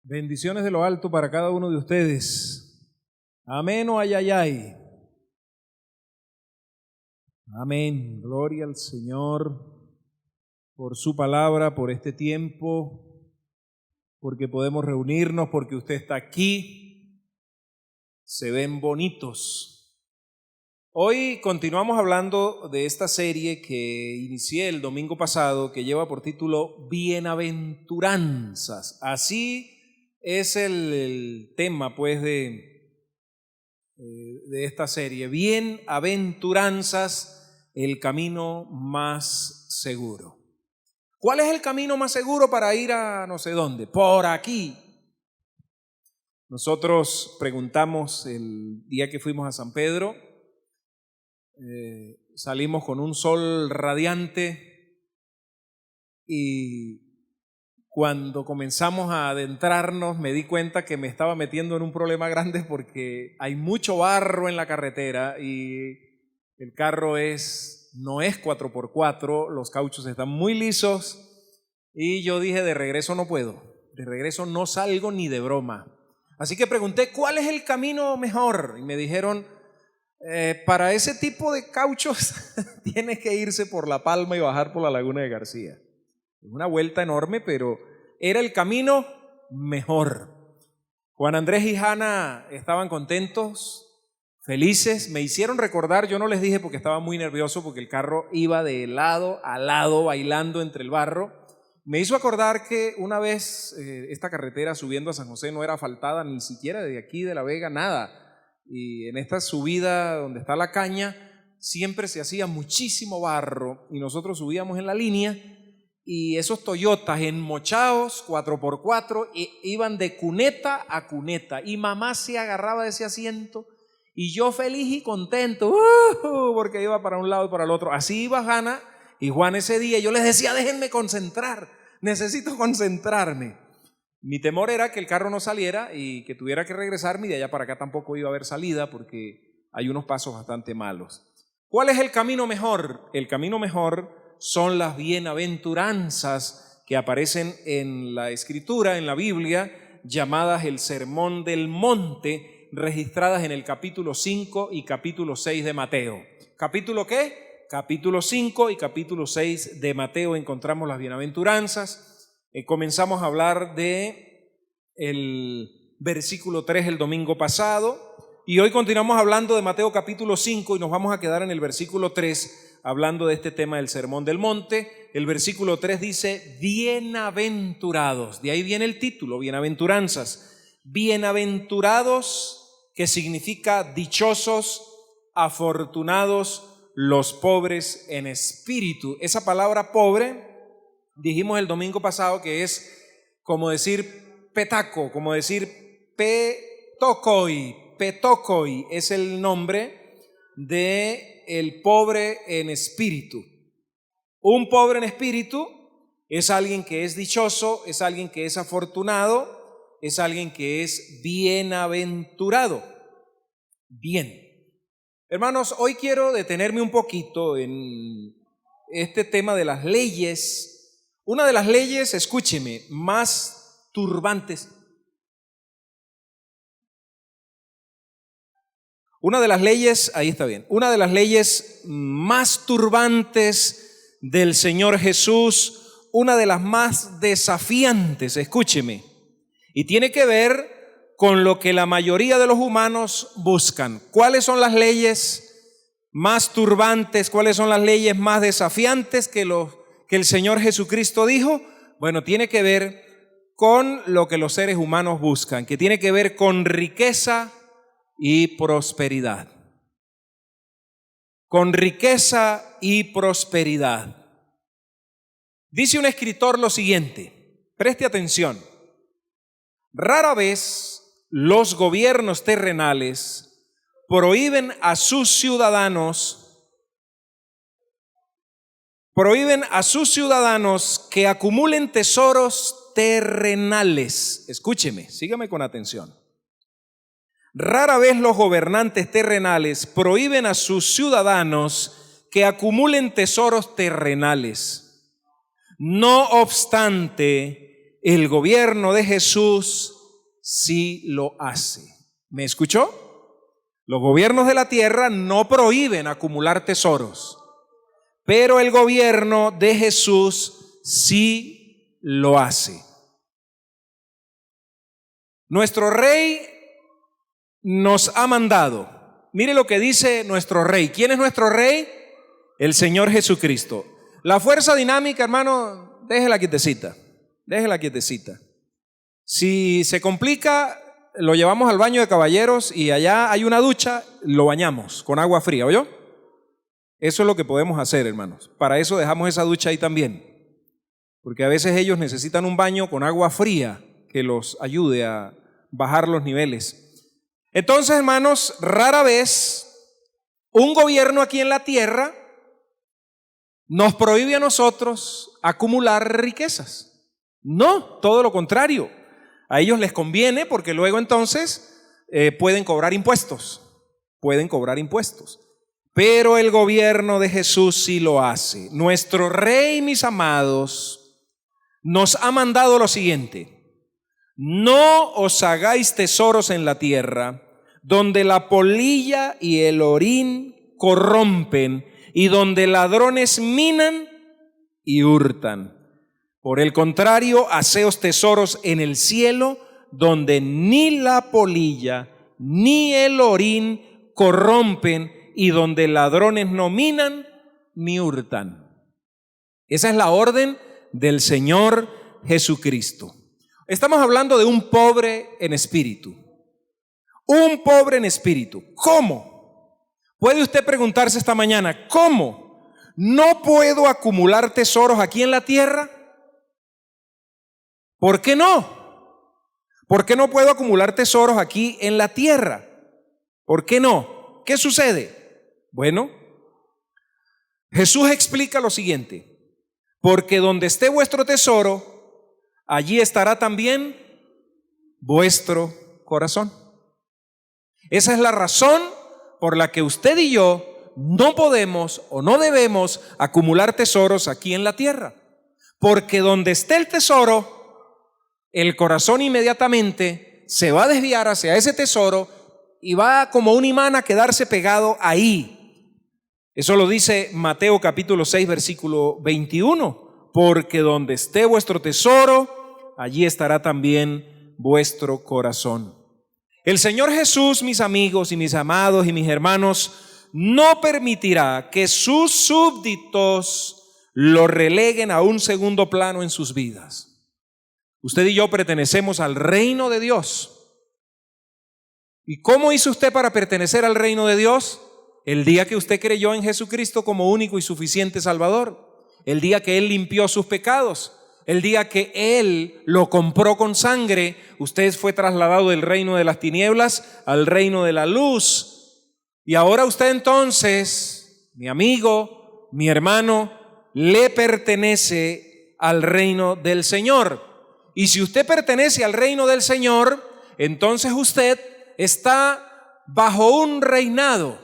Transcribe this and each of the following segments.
Bendiciones de lo alto para cada uno de ustedes. Amén o ay, ay, ay. Amén. Gloria al Señor por su palabra, por este tiempo, porque podemos reunirnos, porque usted está aquí. Se ven bonitos. Hoy continuamos hablando de esta serie que inicié el domingo pasado, que lleva por título Bienaventuranzas. Así es el tema, pues, de esta serie. Bienaventuranzas, el camino más seguro. ¿Cuál es el camino más seguro para ir a no sé dónde? Por aquí. Nosotros preguntamos el día que fuimos a San Pedro. Salimos con un sol radiante y cuando comenzamos a adentrarnos me di cuenta que me estaba metiendo en un problema grande porque hay mucho barro en la carretera y el carro no es 4x4, los cauchos están muy lisos y yo dije, de regreso no puedo, de regreso no salgo ni de broma. Así que pregunté, ¿cuál es el camino mejor? Y me dijeron, para ese tipo de cauchos tiene que irse por La Palma y bajar por la Laguna de García. Una vuelta enorme, pero era el camino mejor. Juan Andrés y Hanna estaban contentos, felices. Me hicieron recordar, yo no les dije porque estaba muy nervioso, porque el carro iba de lado a lado bailando entre el barro. Me hizo acordar que una vez esta carretera subiendo a San José no era asfaltada ni siquiera de aquí de La Vega, nada. Y en esta subida donde está la caña siempre se hacía muchísimo barro y nosotros subíamos en la línea y esos Toyotas enmochados 4x4 iban de cuneta a cuneta y mamá se agarraba de ese asiento y yo feliz y contento porque iba para un lado y para el otro. Así iba Hanna y Juan ese día. Yo les decía, déjenme concentrar, necesito concentrarme. Mi temor era que el carro no saliera y que tuviera que regresarme y de allá para acá tampoco iba a haber salida porque hay unos pasos bastante malos. ¿Cuál es el camino mejor? El camino mejor son las bienaventuranzas que aparecen en la Escritura, en la Biblia, llamadas el Sermón del Monte, registradas en el capítulo 5 y capítulo 6 de Mateo. ¿Capítulo qué? Capítulo 5 y capítulo 6 de Mateo encontramos las bienaventuranzas. Comenzamos a hablar de el versículo 3 el domingo pasado y hoy continuamos hablando de Mateo capítulo 5 y nos vamos a quedar en el versículo 3 hablando de este tema del Sermón del Monte. El versículo 3 dice, bienaventurados, de ahí viene el título, bienaventuranzas. Bienaventurados, que significa dichosos, afortunados, los pobres en espíritu. Esa palabra pobre, dijimos el domingo pasado que es como decir petaco, como decir petocoi. Petocoi es el nombre de el pobre en espíritu. Un pobre en espíritu es alguien que es dichoso, es alguien que es afortunado, es alguien que es bienaventurado. Bien. Hermanos, hoy quiero detenerme un poquito en este tema de las leyes. Una de las leyes, escúcheme, más turbantes. Una de las leyes, ahí está bien, una de las leyes más turbantes del Señor Jesús, una de las más desafiantes, escúcheme, y tiene que ver con lo que la mayoría de los humanos buscan. ¿Cuáles son las leyes más turbantes? ¿Cuáles son las leyes más desafiantes que el Señor Jesucristo dijo? Bueno, tiene que ver con lo que los seres humanos buscan, que tiene que ver con riqueza y prosperidad. Con riqueza y prosperidad. Dice un escritor lo siguiente, preste atención. Rara vez los gobiernos terrenales prohíben a sus ciudadanos que acumulen tesoros terrenales. Escúcheme, sígame con atención. Rara vez los gobernantes terrenales prohíben a sus ciudadanos que acumulen tesoros terrenales. No obstante, El gobierno de Jesús sí lo hace. ¿Me escuchó? Los gobiernos de la tierra no prohíben acumular tesoros, pero el gobierno de Jesús sí lo hace. Nuestro rey nos ha mandado. Mire lo que dice nuestro rey. ¿Quién es nuestro rey? El Señor Jesucristo. La fuerza dinámica, hermano, déjela quietecita. Déjela quietecita. Si se complica, lo llevamos al baño de caballeros y allá hay una ducha, lo bañamos con agua fría, ¿oyó? Eso es lo que podemos hacer, hermanos. Para eso dejamos esa ducha ahí también. Porque a veces ellos necesitan un baño con agua fría que los ayude a bajar los niveles. Entonces, hermanos, rara vez un gobierno aquí en la tierra nos prohíbe a nosotros acumular riquezas. No, todo lo contrario. A ellos les conviene porque luego entonces pueden cobrar impuestos. Pueden cobrar impuestos. Pero el gobierno de Jesús sí lo hace. Nuestro rey, mis amados, nos ha mandado lo siguiente: no os hagáis tesoros en la tierra, donde la polilla y el orín corrompen, y donde ladrones minan y hurtan. Por el contrario, haceos tesoros en el cielo, donde ni la polilla ni el orín corrompen, y donde ladrones no minan ni hurtan. Esa es la orden del Señor Jesucristo. Estamos hablando de un pobre en espíritu. Un pobre en espíritu. ¿Cómo? Puede usted preguntarse esta mañana, ¿cómo? ¿No puedo acumular tesoros aquí en la tierra? ¿Por qué no? ¿Por qué no puedo acumular tesoros aquí en la tierra? ¿Por qué no? ¿Qué sucede? Bueno, Jesús explica lo siguiente: porque donde esté vuestro tesoro, allí estará también vuestro corazón. Esa es la razón por la que usted y yo no podemos o no debemos acumular tesoros aquí en la tierra. Porque donde esté el tesoro, el corazón inmediatamente se va a desviar hacia ese tesoro y va como un imán a quedarse pegado ahí. Eso lo dice Mateo capítulo 6, versículo 21. Porque donde esté vuestro tesoro, allí estará también vuestro corazón. El Señor Jesús, mis amigos y mis amados y mis hermanos, no permitirá que sus súbditos lo releguen a un segundo plano en sus vidas. Usted y yo pertenecemos al reino de Dios. ¿Y cómo hizo usted para pertenecer al reino de Dios? El día que usted creyó en Jesucristo como único y suficiente Salvador. El día que Él limpió sus pecados. El día que Él lo compró con sangre. Usted fue trasladado del reino de las tinieblas al reino de la luz. Y ahora usted entonces, mi amigo, mi hermano, le pertenece al reino del Señor. Y si usted pertenece al reino del Señor, entonces usted está bajo un reinado.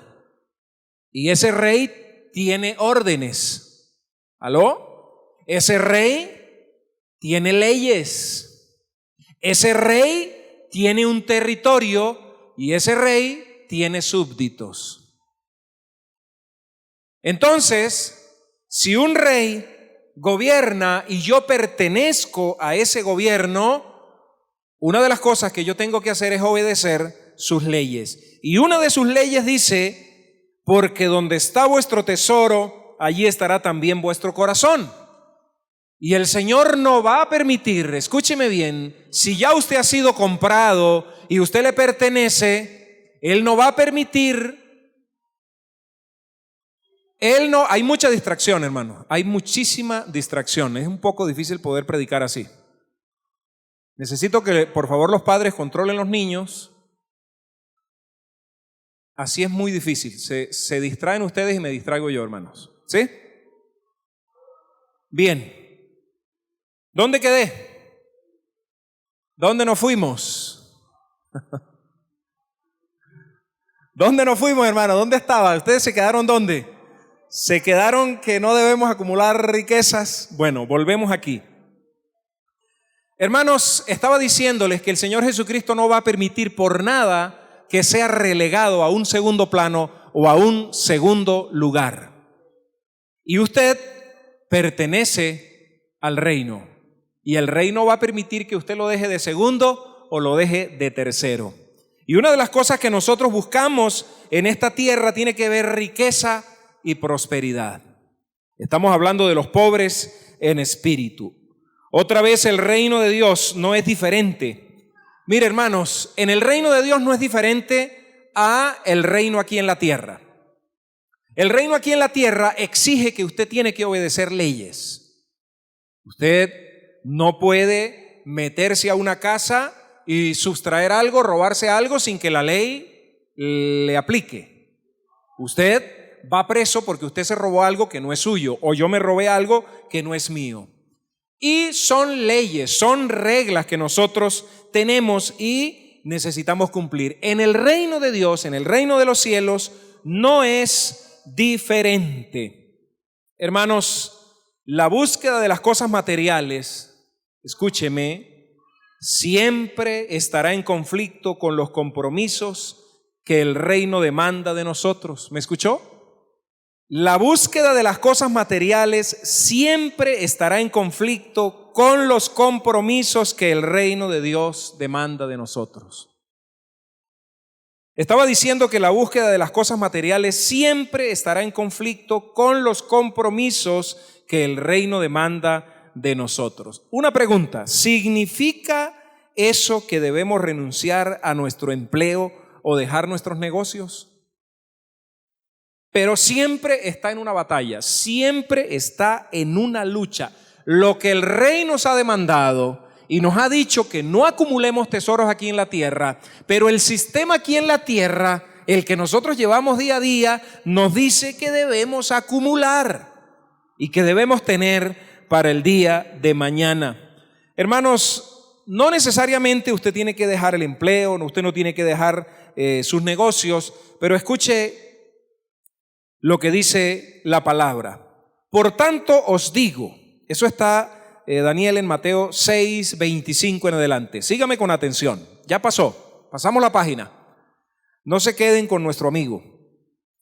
Y ese rey tiene órdenes. ¿Aló? Ese rey tiene leyes. Ese rey tiene un territorio y ese rey tiene súbditos. Entonces, si un rey gobierna y yo pertenezco a ese gobierno, una de las cosas que yo tengo que hacer es obedecer sus leyes. Y una de sus leyes dice: porque donde está vuestro tesoro, allí estará también vuestro corazón. Y el Señor no va a permitir, escúcheme bien, si ya usted ha sido comprado y usted le pertenece, Él no va a permitir, hay mucha distracción, hermano, hay muchísima distracción, es un poco difícil poder predicar así. Necesito que por favor los padres controlen los niños. Así es muy difícil, se distraen ustedes y me distraigo yo, hermanos. ¿Sí? Bien. ¿Dónde quedé? ¿Dónde nos fuimos? ¿Dónde nos fuimos, hermano? ¿Dónde estaba? ¿Ustedes se quedaron dónde? ¿Se quedaron que no debemos acumular riquezas? Bueno, volvemos aquí. Hermanos, estaba diciéndoles que el Señor Jesucristo no va a permitir por nada que sea relegado a un segundo plano o a un segundo lugar. Y usted pertenece al reino. Y el reino va a permitir que usted lo deje de segundo o lo deje de tercero. Y una de las cosas que nosotros buscamos en esta tierra tiene que ver riqueza y prosperidad. Estamos hablando de los pobres en espíritu. Otra vez, el reino de Dios no es diferente. Mire, hermanos, en el reino de Dios no es diferente a el reino aquí en la tierra. El reino aquí en la tierra exige que usted tiene que obedecer leyes. Usted no puede meterse a una casa y sustraer algo, robarse algo sin que la ley le aplique. Usted va preso porque usted se robó algo que no es suyo, o yo me robé algo que no es mío. Y son leyes, son reglas que nosotros tenemos y necesitamos cumplir. En el reino de Dios, en el reino de los cielos, no es diferente. Hermanos, la búsqueda de las cosas materiales, escúcheme, siempre estará en conflicto con los compromisos que el reino demanda de nosotros. ¿Me escuchó? La búsqueda de las cosas materiales siempre estará en conflicto con los compromisos que el reino de Dios demanda de nosotros. Estaba diciendo que la búsqueda de las cosas materiales siempre estará en conflicto con los compromisos que el reino demanda de nosotros. Una pregunta, ¿significa eso que debemos renunciar a nuestro empleo o dejar nuestros negocios? Pero siempre está en una batalla, siempre está en una lucha. Lo que el rey nos ha demandado y nos ha dicho que no acumulemos tesoros aquí en la tierra, pero el sistema aquí en la tierra, el que nosotros llevamos día a día, nos dice que debemos acumular y que debemos tener para el día de mañana. Hermanos, no necesariamente usted tiene que dejar el empleo, usted no tiene que dejar sus negocios, pero escuche lo que dice la palabra. Por tanto os digo, eso está Daniel en Mateo 6, 25 en adelante. Sígame con atención, ya pasamos la página. No se queden con nuestro amigo.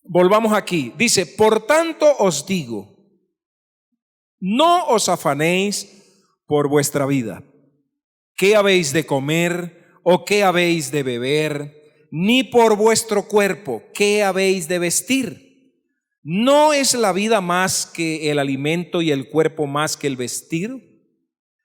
Volvamos aquí. Dice, por tanto os digo, no os afanéis por vuestra vida. ¿Qué habéis de comer o qué habéis de beber? Ni por vuestro cuerpo, ¿qué habéis de vestir? ¿No es la vida más que el alimento y el cuerpo más que el vestir?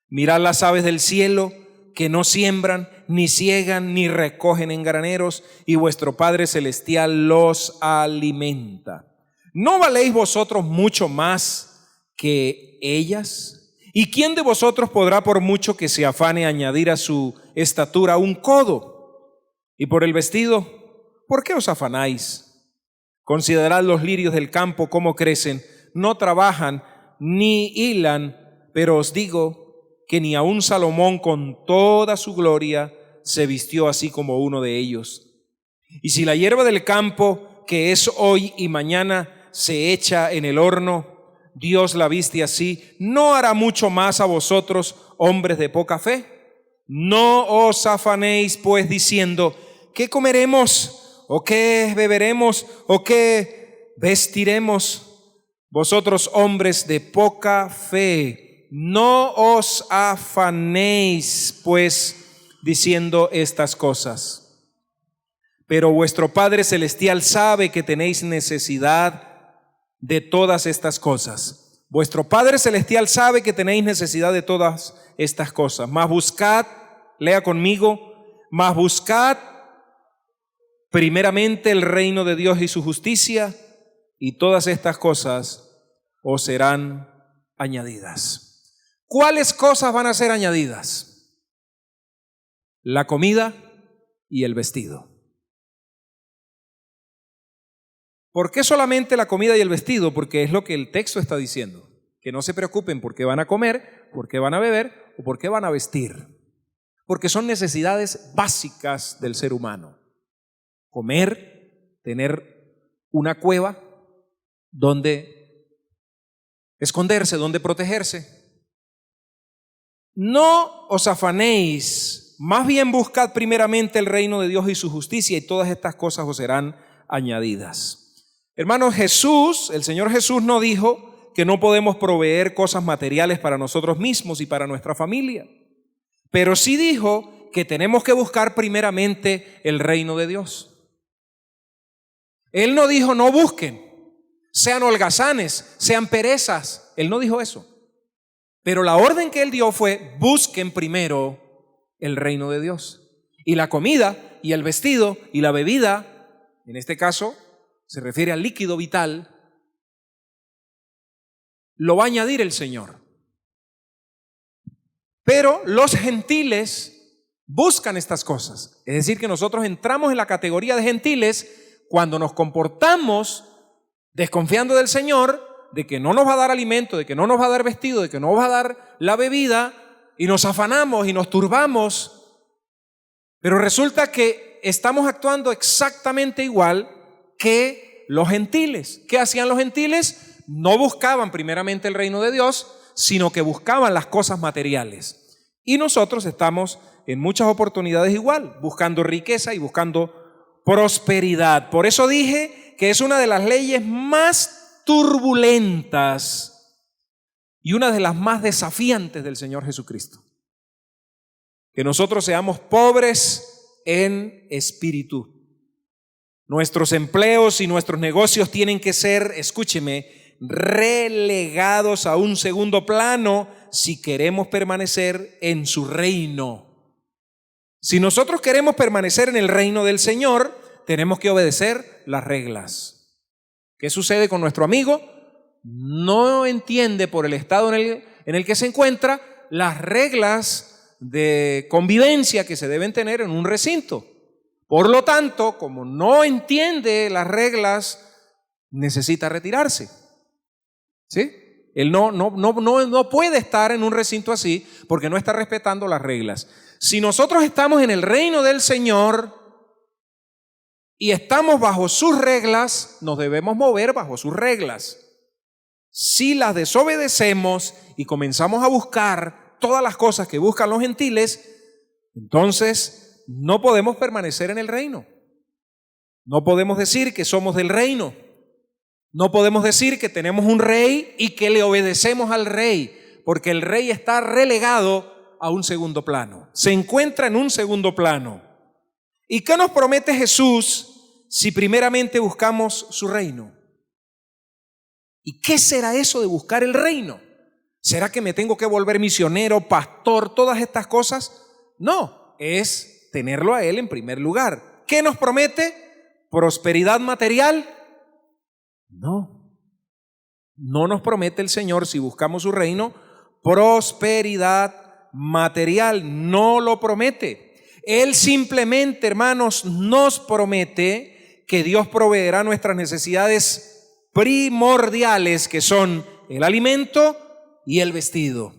Mirad las aves del cielo, que no siembran, ni siegan, ni recogen en graneros, y vuestro Padre Celestial los alimenta. ¿No valéis vosotros mucho más que ellas? ¿Y quién de vosotros podrá, por mucho que se afane, añadir a su estatura un codo? Y por el vestido, ¿por qué os afanáis? Considerad los lirios del campo, cómo crecen, no trabajan ni hilan, pero os digo que ni aun Salomón con toda su gloria se vistió así como uno de ellos. Y si la hierba del campo, que es hoy y mañana, se echa en el horno, Dios la viste así, ¿no hará mucho más a vosotros, hombres de poca fe? No os afanéis pues diciendo, ¿qué comeremos? ¿O qué beberemos? ¿O qué vestiremos? Vosotros, hombres de poca fe, no os afanéis, pues, diciendo estas cosas. Pero vuestro Padre Celestial sabe que tenéis necesidad de todas estas cosas. Vuestro Padre Celestial sabe que tenéis necesidad de todas estas cosas. Mas buscad, lea conmigo, mas buscad primeramente el reino de Dios y su justicia, y todas estas cosas os serán añadidas. ¿Cuáles cosas van a ser añadidas? La comida y el vestido. ¿Por qué solamente la comida y el vestido? Porque es lo que el texto está diciendo. Que no se preocupen por qué van a comer, por qué van a beber o por qué van a vestir. Porque son necesidades básicas del ser humano. Comer, tener una cueva donde esconderse, donde protegerse. No os afanéis, más bien buscad primeramente el reino de Dios y su justicia, y todas estas cosas os serán añadidas. Hermanos, el Señor Jesús no dijo que no podemos proveer cosas materiales para nosotros mismos y para nuestra familia, pero sí dijo que tenemos que buscar primeramente el reino de Dios. Él no dijo no busquen, sean holgazanes, sean perezas. Él no dijo eso. Pero la orden que Él dio fue: busquen primero el reino de Dios. Y la comida y el vestido y la bebida, en este caso se refiere al líquido vital, lo va a añadir el Señor. Pero los gentiles buscan estas cosas. Es decir, que nosotros entramos en la categoría de gentiles cuando nos comportamos desconfiando del Señor, de que no nos va a dar alimento, de que no nos va a dar vestido, de que no nos va a dar la bebida, y nos afanamos y nos turbamos. Pero resulta que estamos actuando exactamente igual que los gentiles. ¿Qué hacían los gentiles? No buscaban primeramente el reino de Dios, sino que buscaban las cosas materiales. Y nosotros estamos en muchas oportunidades igual, buscando riqueza y buscando prosperidad. Por eso dije que es una de las leyes más turbulentas y una de las más desafiantes del Señor Jesucristo. Que nosotros seamos pobres en espíritu. Nuestros empleos y nuestros negocios tienen que ser, escúcheme, relegados a un segundo plano si queremos permanecer en su reino. Si nosotros queremos permanecer en el reino del Señor, tenemos que obedecer las reglas. ¿Qué sucede con nuestro amigo? No entiende por el estado en el que se encuentra las reglas de convivencia que se deben tener en un recinto. Por lo tanto, como no entiende las reglas, necesita retirarse. ¿Sí? Él no puede estar en un recinto así porque no está respetando las reglas. Si nosotros estamos en el reino del Señor y estamos bajo sus reglas, nos debemos mover bajo sus reglas. Si las desobedecemos y comenzamos a buscar todas las cosas que buscan los gentiles, entonces no podemos permanecer en el reino. No podemos decir que somos del reino. No podemos decir que tenemos un rey y que le obedecemos al rey, porque el rey está relegado a un segundo plano. Se encuentra en un segundo plano. ¿Y qué nos promete Jesús si primeramente buscamos su reino? ¿Y qué será eso de buscar el reino? ¿Será que me tengo que volver misionero, pastor, todas estas cosas? No, es tenerlo a Él en primer lugar. ¿Qué nos promete? ¿Prosperidad material? No, no nos promete el Señor, si buscamos su reino, prosperidad material. No lo promete. Él simplemente, hermanos, nos promete que Dios proveerá nuestras necesidades primordiales, que son el alimento y el vestido.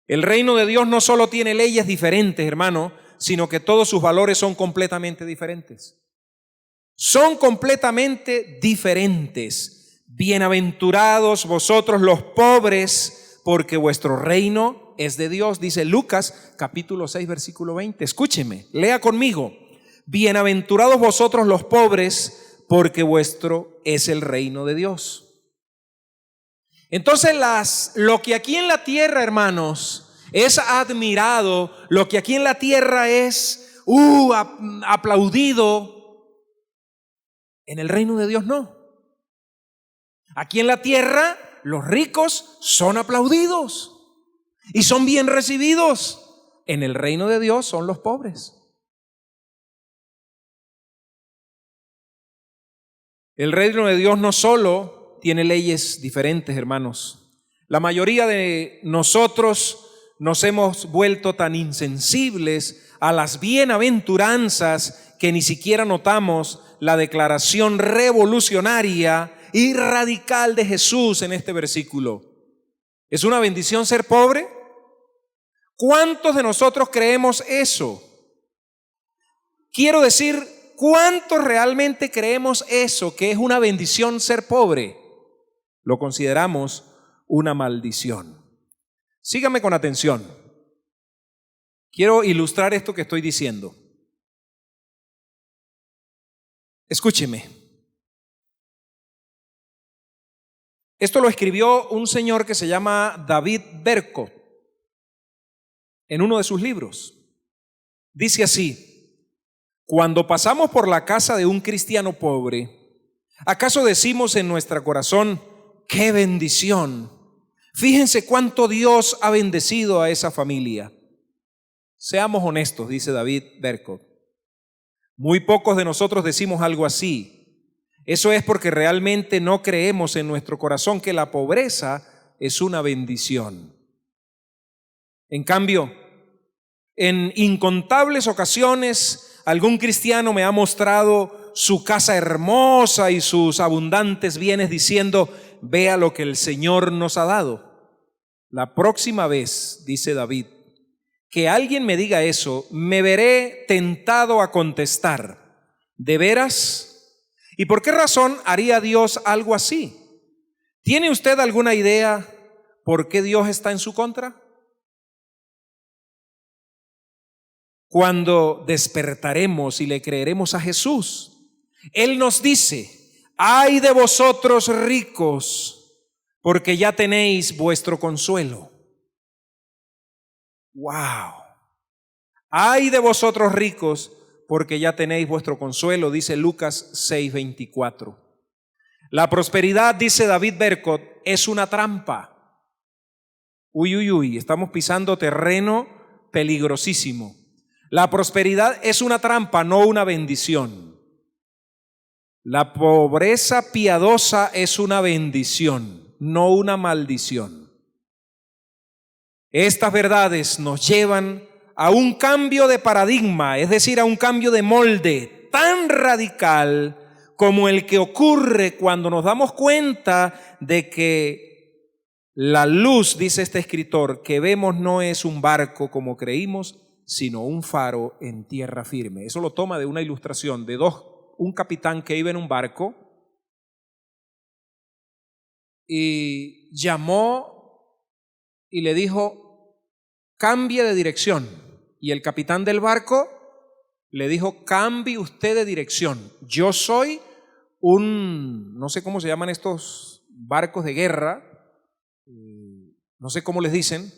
El reino de Dios no solo tiene leyes diferentes, hermano, sino que todos sus valores son completamente diferentes. Son completamente diferentes. Bienaventurados vosotros los pobres, porque vuestro reino es de Dios, dice Lucas capítulo 6 versículo 20. Escúcheme, lea conmigo. Bienaventurados vosotros los pobres, porque vuestro es el reino de Dios. Entonces lo que aquí en la tierra, hermanos, es admirado, lo que aquí en la tierra es aplaudido, en el reino de Dios no. Aquí en la tierra los ricos son aplaudidos y son bien recibidos. En el reino de Dios son los pobres. El reino de Dios no solo tiene leyes diferentes, hermanos. La mayoría de nosotros nos hemos vuelto tan insensibles a las bienaventuranzas que ni siquiera notamos la declaración revolucionaria y radical de Jesús en este versículo. ¿Es una bendición ser pobre? ¿Cuántos de nosotros creemos eso? Quiero decir, ¿cuántos realmente creemos eso, que es una bendición ser pobre? Lo consideramos una maldición. Sígame con atención. Quiero ilustrar esto que estoy diciendo. Escúcheme. Esto lo escribió un señor que se llama David Berkot en uno de sus libros. Dice así: cuando pasamos por la casa de un cristiano pobre, ¿acaso decimos en nuestro corazón, qué bendición? Fíjense cuánto Dios ha bendecido a esa familia. Seamos honestos, dice David Berkot. Muy pocos de nosotros decimos algo así. Eso es porque realmente no creemos en nuestro corazón que la pobreza es una bendición. En cambio, en incontables ocasiones, algún cristiano me ha mostrado su casa hermosa y sus abundantes bienes diciendo, vea lo que el Señor nos ha dado. La próxima vez, dice David, que alguien me diga eso, me veré tentado a contestar, ¿de veras? ¿Y por qué razón haría Dios algo así? ¿Tiene usted alguna idea por qué Dios está en su contra? Cuando despertaremos y le creeremos a Jesús, Él nos dice, ay de vosotros ricos, porque ya tenéis vuestro consuelo. ¡Wow! Ay de vosotros ricos, porque ya tenéis vuestro consuelo, dice Lucas 6:24. La prosperidad, dice David Berkot, es una trampa. Uy, estamos pisando terreno peligrosísimo. La prosperidad es una trampa, no una bendición. La pobreza piadosa es una bendición, no una maldición. Estas verdades nos llevan a un cambio de paradigma, es decir, a un cambio de molde tan radical como el que ocurre cuando nos damos cuenta de que la luz, dice este escritor, que vemos no es un barco como creímos, sino un faro en tierra firme. Eso lo toma de una ilustración de un capitán que iba en un barco y llamó y le dijo, cambie de dirección. Y el capitán del barco le dijo, cambie usted de dirección. Yo soy no sé cómo se llaman estos barcos de guerra, no sé cómo les dicen.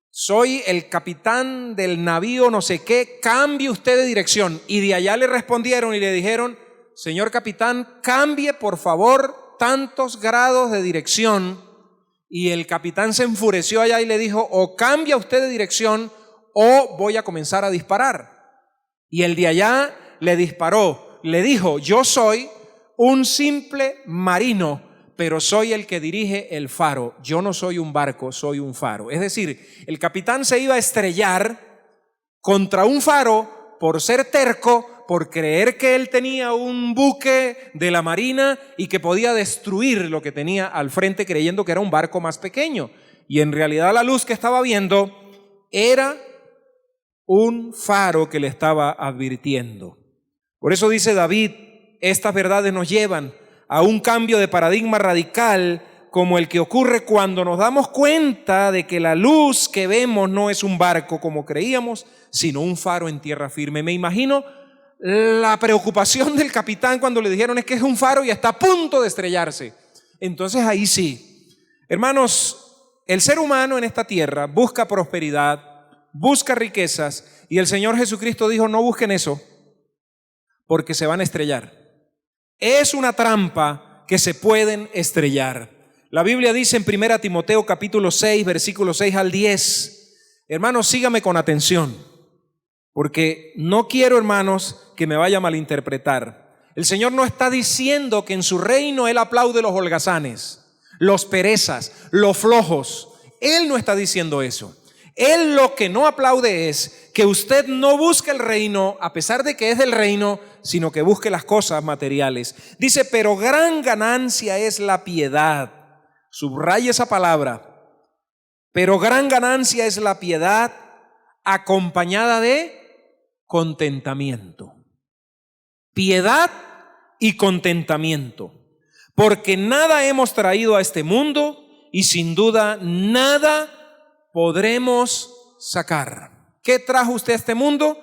Soy el capitán del navío no sé qué, cambie usted de dirección. Y de allá le respondieron y le dijeron, señor capitán, cambie por favor tantos grados de dirección. Y el capitán se enfureció allá y le dijo, o cambia usted de dirección o voy a comenzar a disparar. Y el de allá le disparó, le dijo, yo soy un simple marino, pero soy el que dirige el faro. Yo no soy un barco, soy un faro. Es decir, el capitán se iba a estrellar contra un faro por ser terco, por creer que él tenía un buque de la marina y que podía destruir lo que tenía al frente creyendo que era un barco más pequeño. Y en realidad la luz que estaba viendo era un faro que le estaba advirtiendo. Por eso dice David, estas verdades nos llevan a un cambio de paradigma radical como el que ocurre cuando nos damos cuenta de que la luz que vemos no es un barco como creíamos, sino un faro en tierra firme. Me imagino la preocupación del capitán cuando le dijeron es que es un faro y está a punto de estrellarse. Entonces ahí sí, hermanos, el ser humano en esta tierra busca prosperidad, busca riquezas, y el Señor Jesucristo dijo, no busquen eso, porque se van a estrellar. Es una trampa que se pueden estrellar. La Biblia dice en 1 Timoteo capítulo 6, versículos 6 al 10. Hermanos, sígame con atención, porque no quiero, hermanos, que me vaya a malinterpretar. El Señor no está diciendo que en su reino Él aplaude los holgazanes, los perezas, los flojos. Él no está diciendo eso. Él lo que no aplaude es que usted no busque el reino a pesar de que es del reino, sino que busque las cosas materiales. Dice, pero gran ganancia es la piedad. Subraya esa palabra. Pero gran ganancia es la piedad acompañada de contentamiento. Piedad y contentamiento. Porque nada hemos traído a este mundo y sin duda nada podremos sacar. ¿Qué trajo usted a este mundo?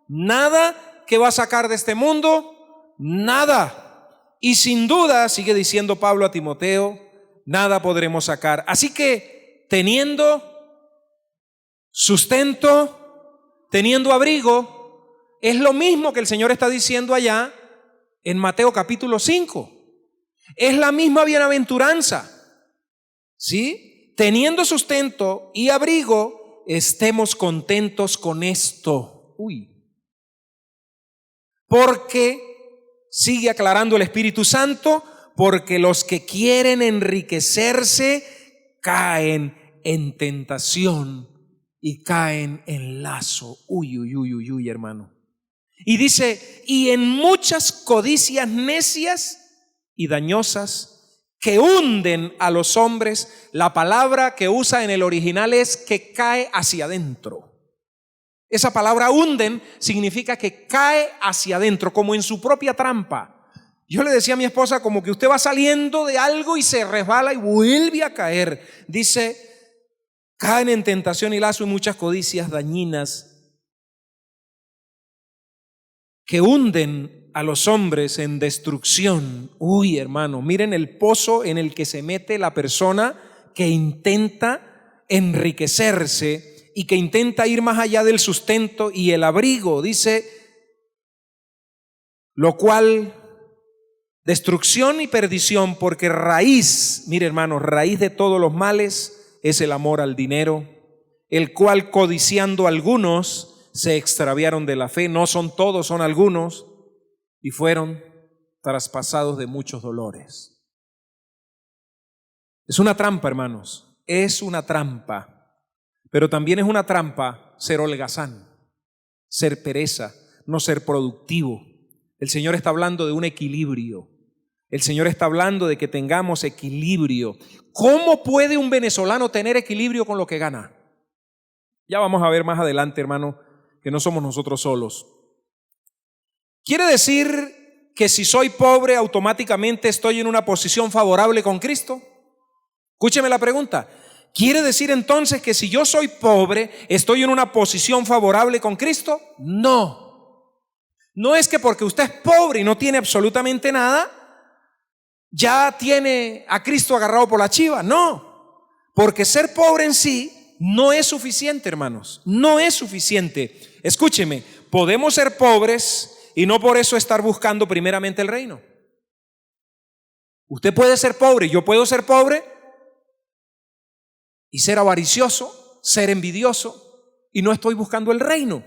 Nada. ¿Qué va a sacar de este mundo? Nada. Y sin duda, sigue diciendo Pablo a Timoteo, nada podremos sacar. Así que teniendo sustento, teniendo abrigo, es lo mismo que el Señor está diciendo allá en Mateo capítulo 5. Es la misma bienaventuranza, ¿sí? Teniendo sustento y abrigo, estemos contentos con esto. Porque, sigue aclarando el Espíritu Santo, porque los que quieren enriquecerse caen en tentación y caen en lazo. Uy, hermano. Y dice, y en muchas codicias necias y dañosas que hunden a los hombres. La palabra que usa en el original es que cae hacia adentro. Esa palabra hunden significa que cae hacia adentro, como en su propia trampa. Yo le decía a mi esposa, como que usted va saliendo de algo y se resbala y vuelve a caer. Dice, caen en tentación y lazo y muchas codicias dañinas que hunden a los hombres en destrucción. Hermano, miren el pozo en el que se mete la persona que intenta enriquecerse y que intenta ir más allá del sustento y el abrigo. Dice, lo cual, destrucción y perdición, porque raíz, mire hermano, raíz de todos los males es el amor al dinero, el cual codiciando algunos se extraviaron de la fe. No son todos, son algunos, y fueron traspasados de muchos dolores. Es una trampa, hermanos, es una trampa, pero también es una trampa ser holgazán, ser pereza, no ser productivo. El Señor está hablando de un equilibrio. El Señor está hablando de que tengamos equilibrio. ¿Cómo puede un venezolano tener equilibrio con lo que gana? Ya vamos a ver más adelante, hermano, que no somos nosotros solos. ¿Quiere decir que si soy pobre automáticamente estoy en una posición favorable con Cristo? Escúcheme la pregunta. ¿Quiere decir entonces que si yo soy pobre estoy en una posición favorable con Cristo? No. No es que porque usted es pobre y no tiene absolutamente nada, ya tiene a Cristo agarrado por la chiva. No. Porque ser pobre en sí no es suficiente, hermanos. No es suficiente. Escúcheme, podemos ser pobres y no por eso estar buscando primeramente el reino. Usted puede ser pobre, yo puedo ser pobre y ser avaricioso, ser envidioso, y no estoy buscando el reino.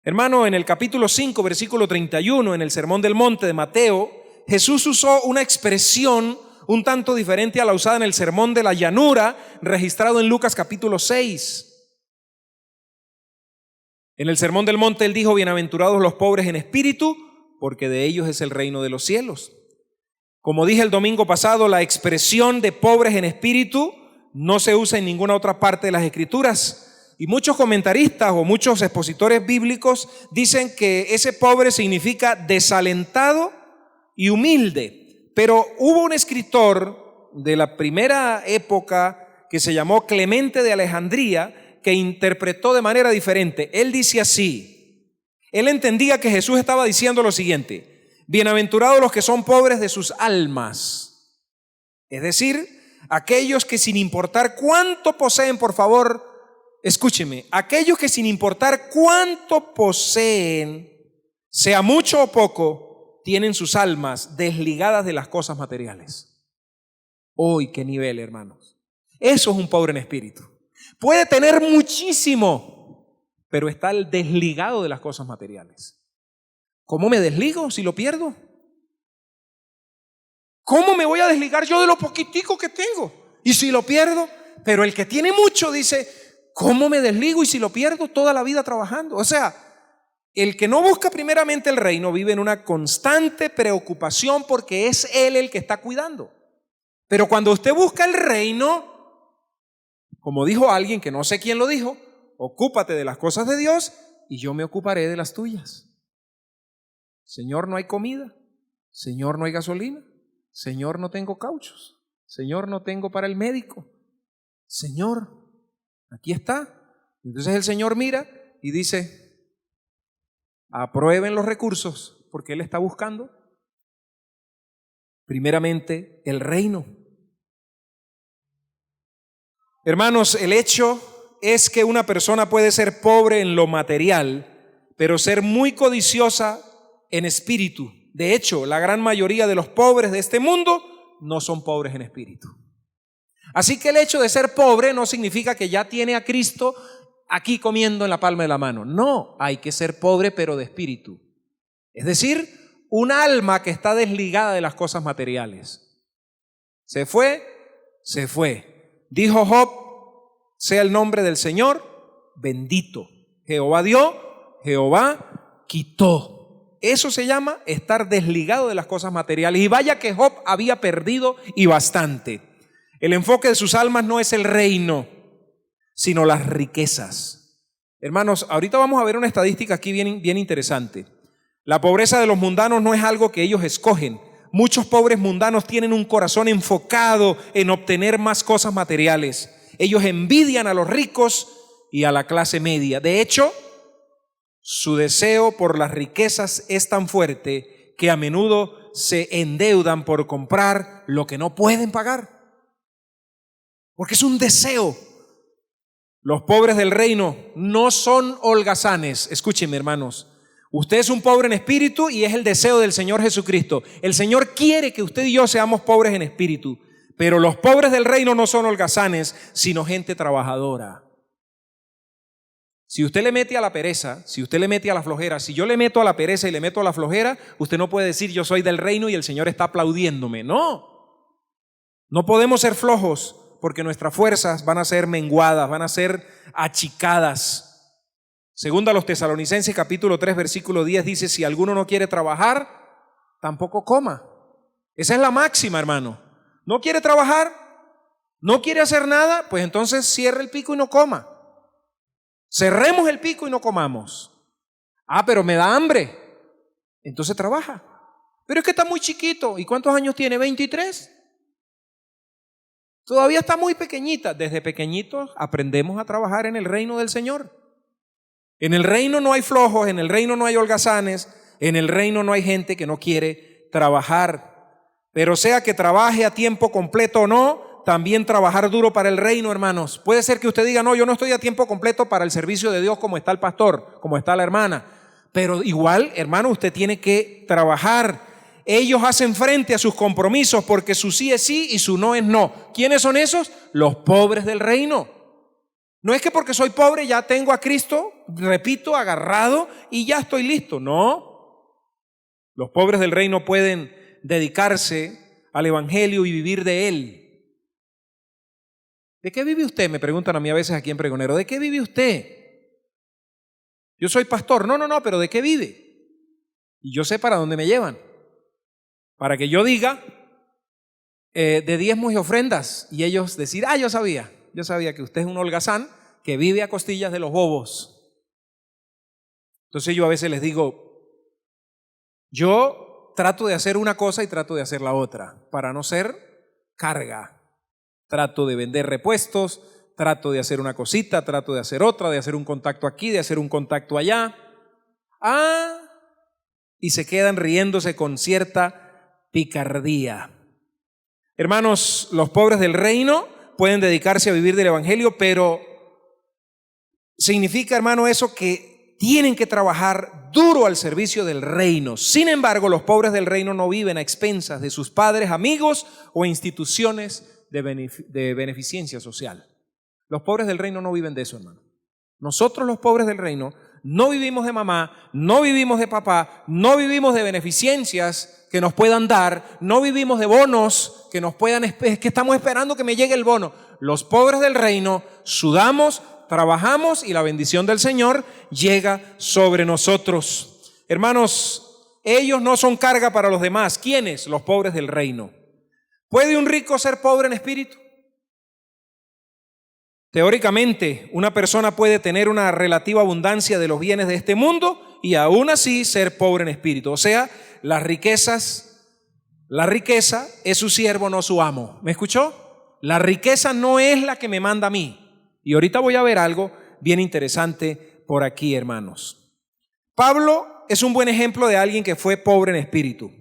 Hermano, en el capítulo 5, versículo 31, en el Sermón del Monte de Mateo, Jesús usó una expresión un tanto diferente a la usada en el Sermón de la Llanura, registrado en Lucas capítulo 6. En el Sermón del Monte él dijo, bienaventurados los pobres en espíritu, porque de ellos es el reino de los cielos. Como dije el domingo pasado, la expresión de pobres en espíritu no se usa en ninguna otra parte de las Escrituras. Y muchos comentaristas o muchos expositores bíblicos dicen que ese pobre significa desalentado y humilde. Pero hubo un escritor de la primera época que se llamó Clemente de Alejandría, que interpretó de manera diferente. Él dice así, él entendía que Jesús estaba diciendo lo siguiente: bienaventurados los que son pobres de sus almas, es decir, aquellos que sin importar cuánto poseen, por favor, escúcheme, aquellos que sin importar cuánto poseen, sea mucho o poco, tienen sus almas desligadas de las cosas materiales. ¡Uy, qué nivel, hermanos! Eso es un pobre en espíritu. Puede tener muchísimo, pero está desligado de las cosas materiales. ¿Cómo me desligo si lo pierdo? ¿Cómo me voy a desligar yo de lo poquitico que tengo? ¿Y si lo pierdo? Pero el que tiene mucho dice, ¿cómo me desligo y si lo pierdo toda la vida trabajando? O sea, el que no busca primeramente el reino vive en una constante preocupación porque es él el que está cuidando. Pero cuando usted busca el reino, como dijo alguien que no sé quién lo dijo, ocúpate de las cosas de Dios y yo me ocuparé de las tuyas. Señor, no hay comida. Señor, no hay gasolina. Señor, no tengo cauchos. Señor, no tengo para el médico. Señor, aquí está. Entonces el Señor mira y dice, aprueben los recursos, porque Él está buscando primeramente el reino. Hermanos, el hecho es que una persona puede ser pobre en lo material, pero ser muy codiciosa en espíritu. De hecho, la gran mayoría de los pobres de este mundo no son pobres en espíritu. Así que el hecho de ser pobre no significa que ya tiene a Cristo aquí comiendo en la palma de la mano. No, hay que ser pobre pero de espíritu. Es decir, un alma que está desligada de las cosas materiales. Se fue, se fue. Dijo Job, sea el nombre del Señor bendito. Jehová dio, Jehová quitó. Eso se llama estar desligado de las cosas materiales. Y vaya que Job había perdido y bastante. El enfoque de sus almas no es el reino, sino las riquezas. Hermanos, ahorita vamos a ver una estadística aquí bien interesante. La pobreza de los mundanos no es algo que ellos escogen. Muchos pobres mundanos tienen un corazón enfocado en obtener más cosas materiales. Ellos envidian a los ricos y a la clase media. De hecho, su deseo por las riquezas es tan fuerte que a menudo se endeudan por comprar lo que no pueden pagar. Porque es un deseo. Los pobres del reino no son holgazanes. Escúchenme, hermanos. Usted es un pobre en espíritu y es el deseo del Señor Jesucristo. El Señor quiere que usted y yo seamos pobres en espíritu. Pero los pobres del reino no son holgazanes, sino gente trabajadora. Si usted le mete a la pereza, si usted le mete a la flojera, si yo le meto a la pereza y le meto a la flojera, usted no puede decir yo soy del reino y el Señor está aplaudiéndome. No. No podemos ser flojos porque nuestras fuerzas van a ser menguadas, van a ser achicadas. Segunda a los Tesalonicenses capítulo 3 versículo 10 dice, si alguno no quiere trabajar, tampoco coma. Esa es la máxima, hermano. ¿No quiere trabajar? ¿No quiere hacer nada? Pues entonces cierre el pico y no coma. Cerremos el pico y no comamos. Ah, pero me da hambre. Entonces trabaja. Pero es que está muy chiquito. ¿Y cuántos años tiene? 23. Todavía está muy pequeñita. Desde pequeñitos aprendemos a trabajar en el reino del Señor. En el reino no hay flojos, en el reino no hay holgazanes, en el reino no hay gente que no quiere trabajar. Pero sea que trabaje a tiempo completo o no, también trabajar duro para el reino, hermanos. Puede ser que usted diga, no, yo no estoy a tiempo completo para el servicio de Dios como está el pastor, como está la hermana. Pero igual, hermano, usted tiene que trabajar. Ellos hacen frente a sus compromisos porque su sí es sí y su no es no. ¿Quiénes son esos? Los pobres del reino. No es que porque soy pobre ya tengo a Cristo, repito, agarrado y ya estoy listo. No. Los pobres del reino pueden dedicarse al evangelio y vivir de él. ¿De qué vive usted? Me preguntan a mí a veces aquí en Pregonero. ¿De qué vive usted? Yo soy pastor. No, pero ¿de qué vive? Y yo sé para dónde me llevan. Para que yo diga de diezmos y ofrendas y ellos decir, yo sabía que usted es un holgazán que vive a costillas de los bobos. Entonces yo a veces les digo, yo trato de hacer una cosa y trato de hacer la otra para no ser carga. Trato de vender repuestos, trato de hacer una cosita, trato de hacer otra, de hacer un contacto aquí, de hacer un contacto allá. Y se quedan riéndose con cierta picardía. Hermanos, los pobres del reino pueden dedicarse a vivir del evangelio, pero significa, hermano, eso que tienen que trabajar duro al servicio del reino. Sin embargo, los pobres del reino no viven a expensas de sus padres, amigos o instituciones de beneficencia social. Los pobres del reino no viven de eso, hermano. Nosotros los pobres del reino no vivimos de mamá, no vivimos de papá, no vivimos de beneficencias que nos puedan dar, no vivimos de bonos que nos puedan, es que estamos esperando que me llegue el bono. Los pobres del reino sudamos, trabajamos y la bendición del Señor llega sobre nosotros. Hermanos, ellos no son carga para los demás. ¿Quiénes? Los pobres del reino. ¿Puede un rico ser pobre en espíritu? Teóricamente, una persona puede tener una relativa abundancia de los bienes de este mundo y aún así ser pobre en espíritu. O sea, la riqueza es su siervo, no su amo. ¿Me escuchó? La riqueza no es la que me manda a mí. Y ahorita voy a ver algo bien interesante por aquí, hermanos. Pablo es un buen ejemplo de alguien que fue pobre en espíritu.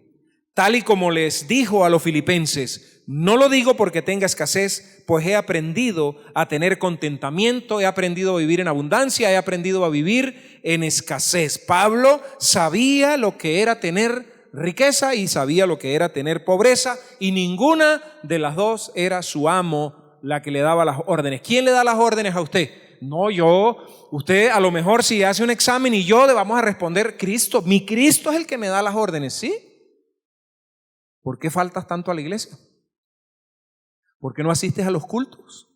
Tal y como les dijo a los filipenses, no lo digo porque tenga escasez, pues he aprendido a tener contentamiento, he aprendido a vivir en abundancia, he aprendido a vivir en escasez. Pablo sabía lo que era tener riqueza y sabía lo que era tener pobreza, y ninguna de las dos era su amo la que le daba las órdenes. ¿Quién le da las órdenes a usted? No, yo. Usted a lo mejor si hace un examen y yo le vamos a responder Cristo. Mi Cristo es el que me da las órdenes, ¿sí? ¿Por qué faltas tanto a la iglesia? ¿Por qué no asistes a los cultos?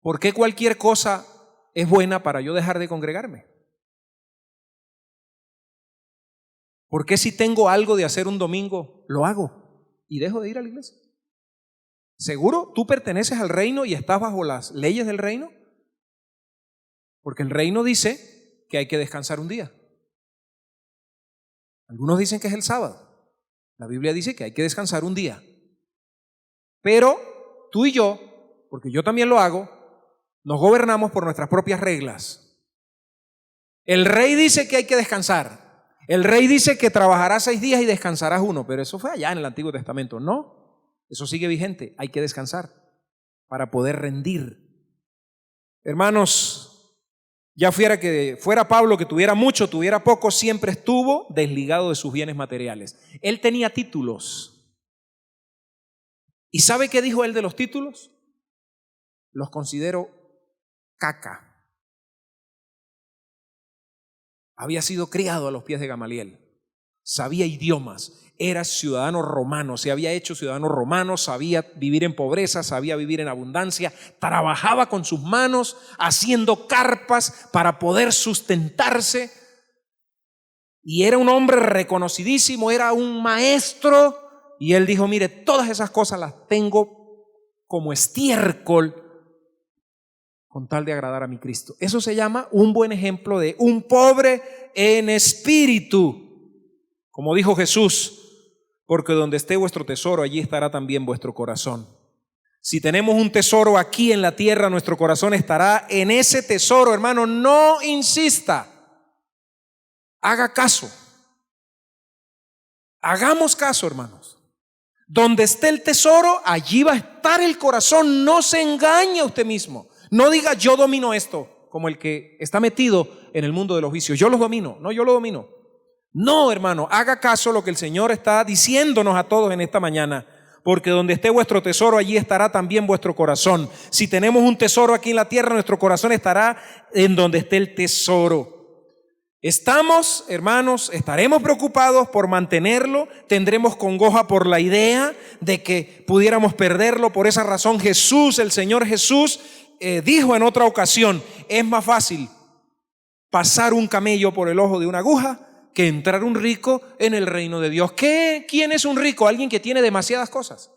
¿Por qué cualquier cosa es buena para yo dejar de congregarme? ¿Por qué si tengo algo de hacer un domingo, lo hago y dejo de ir a la iglesia? ¿Seguro tú perteneces al reino y estás bajo las leyes del reino? Porque el reino dice que hay que descansar un día. Algunos dicen que es el sábado. La Biblia dice que hay que descansar un día. Pero tú y yo, porque yo también lo hago, nos gobernamos por nuestras propias reglas. El rey dice que hay que descansar. El rey dice que trabajarás 6 días y descansarás 1, pero eso fue allá en el Antiguo Testamento. No, eso sigue vigente. Hay que descansar para poder rendir. Hermanos, ya fuera Pablo que tuviera mucho, tuviera poco, siempre estuvo desligado de sus bienes materiales. Él tenía títulos. ¿Y sabe qué dijo él de los títulos? Los considero caca. Había sido criado a los pies de Gamaliel. Sabía idiomas. Era ciudadano romano. Se había hecho ciudadano romano. Sabía vivir en pobreza. Sabía vivir en abundancia. Trabajaba con sus manos haciendo carpas para poder sustentarse. Y era un hombre reconocidísimo. Era un maestro. Y él dijo, mire, todas esas cosas las tengo como estiércol con tal de agradar a mi Cristo. Eso se llama un buen ejemplo de un pobre en espíritu. Como dijo Jesús, porque donde esté vuestro tesoro, allí estará también vuestro corazón. Si tenemos un tesoro aquí en la tierra, nuestro corazón estará en ese tesoro, hermano. No insista. Haga caso. Hagamos caso, hermanos. Donde esté el tesoro, allí va a estar el corazón. No se engañe a usted mismo. No diga yo domino esto, como el que está metido en el mundo de los vicios. Yo los domino. No, yo lo domino. No, hermano, haga caso a lo que el Señor está diciéndonos a todos en esta mañana. Porque donde esté vuestro tesoro, allí estará también vuestro corazón. Si tenemos un tesoro aquí en la tierra, nuestro corazón estará en donde esté el tesoro. Estamos, hermanos, estaremos preocupados por mantenerlo, tendremos congoja por la idea de que pudiéramos perderlo. Por esa razón Jesús, el Señor Jesús, dijo en otra ocasión, es más fácil pasar un camello por el ojo de una aguja que entrar un rico en el reino de Dios. ¿Quién es un rico? Alguien que tiene demasiadas cosas.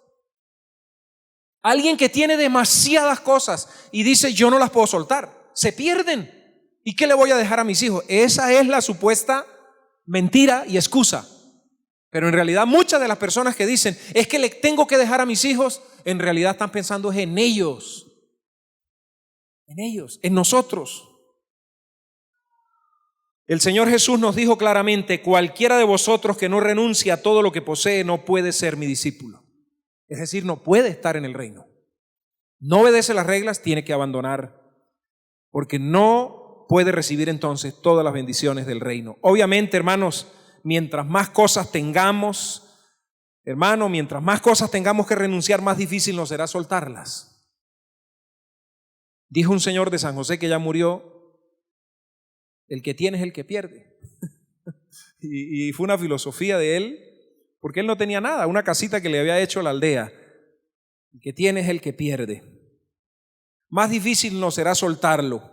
Alguien que tiene demasiadas cosas y dice yo no las puedo soltar, se pierden. ¿Y qué le voy a dejar a mis hijos? Esa es la supuesta mentira y excusa. Pero en realidad muchas de las personas que dicen es que le tengo que dejar a mis hijos, en realidad están pensando en ellos. En ellos, en nosotros. El Señor Jesús nos dijo claramente, cualquiera de vosotros que no renuncie a todo lo que posee no puede ser mi discípulo. Es decir, no puede estar en el reino. No obedece las reglas, tiene que abandonar, porque no puede recibir entonces todas las bendiciones del reino. Obviamente, hermanos, mientras más cosas tengamos, mientras más cosas tengamos que renunciar, más difícil nos será soltarlas. Dijo un señor de San José que ya murió, el que tiene es el que pierde. y fue una filosofía de él, porque él no tenía nada, una casita que le había hecho la aldea. El que tiene es el que pierde. Más difícil nos será soltarlo.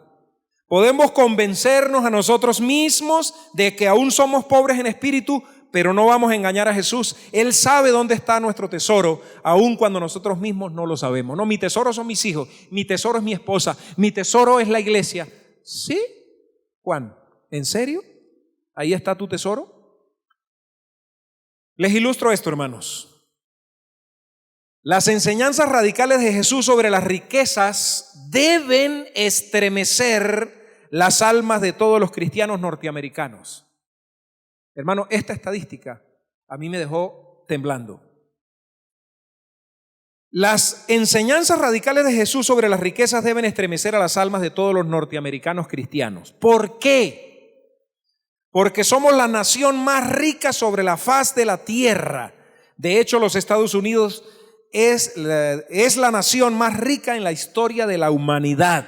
Podemos convencernos a nosotros mismos de que aún somos pobres en espíritu, pero no vamos a engañar a Jesús. Él sabe dónde está nuestro tesoro, aun cuando nosotros mismos no lo sabemos. No, mi tesoro son mis hijos, mi tesoro es mi esposa, mi tesoro es la iglesia. ¿Sí? Juan, ¿en serio? ¿Ahí está tu tesoro? Les ilustro esto, hermanos. Las enseñanzas radicales de Jesús sobre las riquezas deben estremecer las almas de todos los cristianos norteamericanos. Hermano, esta estadística a mí me dejó temblando. Las enseñanzas radicales de Jesús sobre las riquezas deben estremecer a las almas de todos los norteamericanos cristianos. ¿Por qué? Porque somos la nación más rica sobre la faz de la tierra. De hecho, los Estados Unidos es la nación más rica en la historia de la humanidad.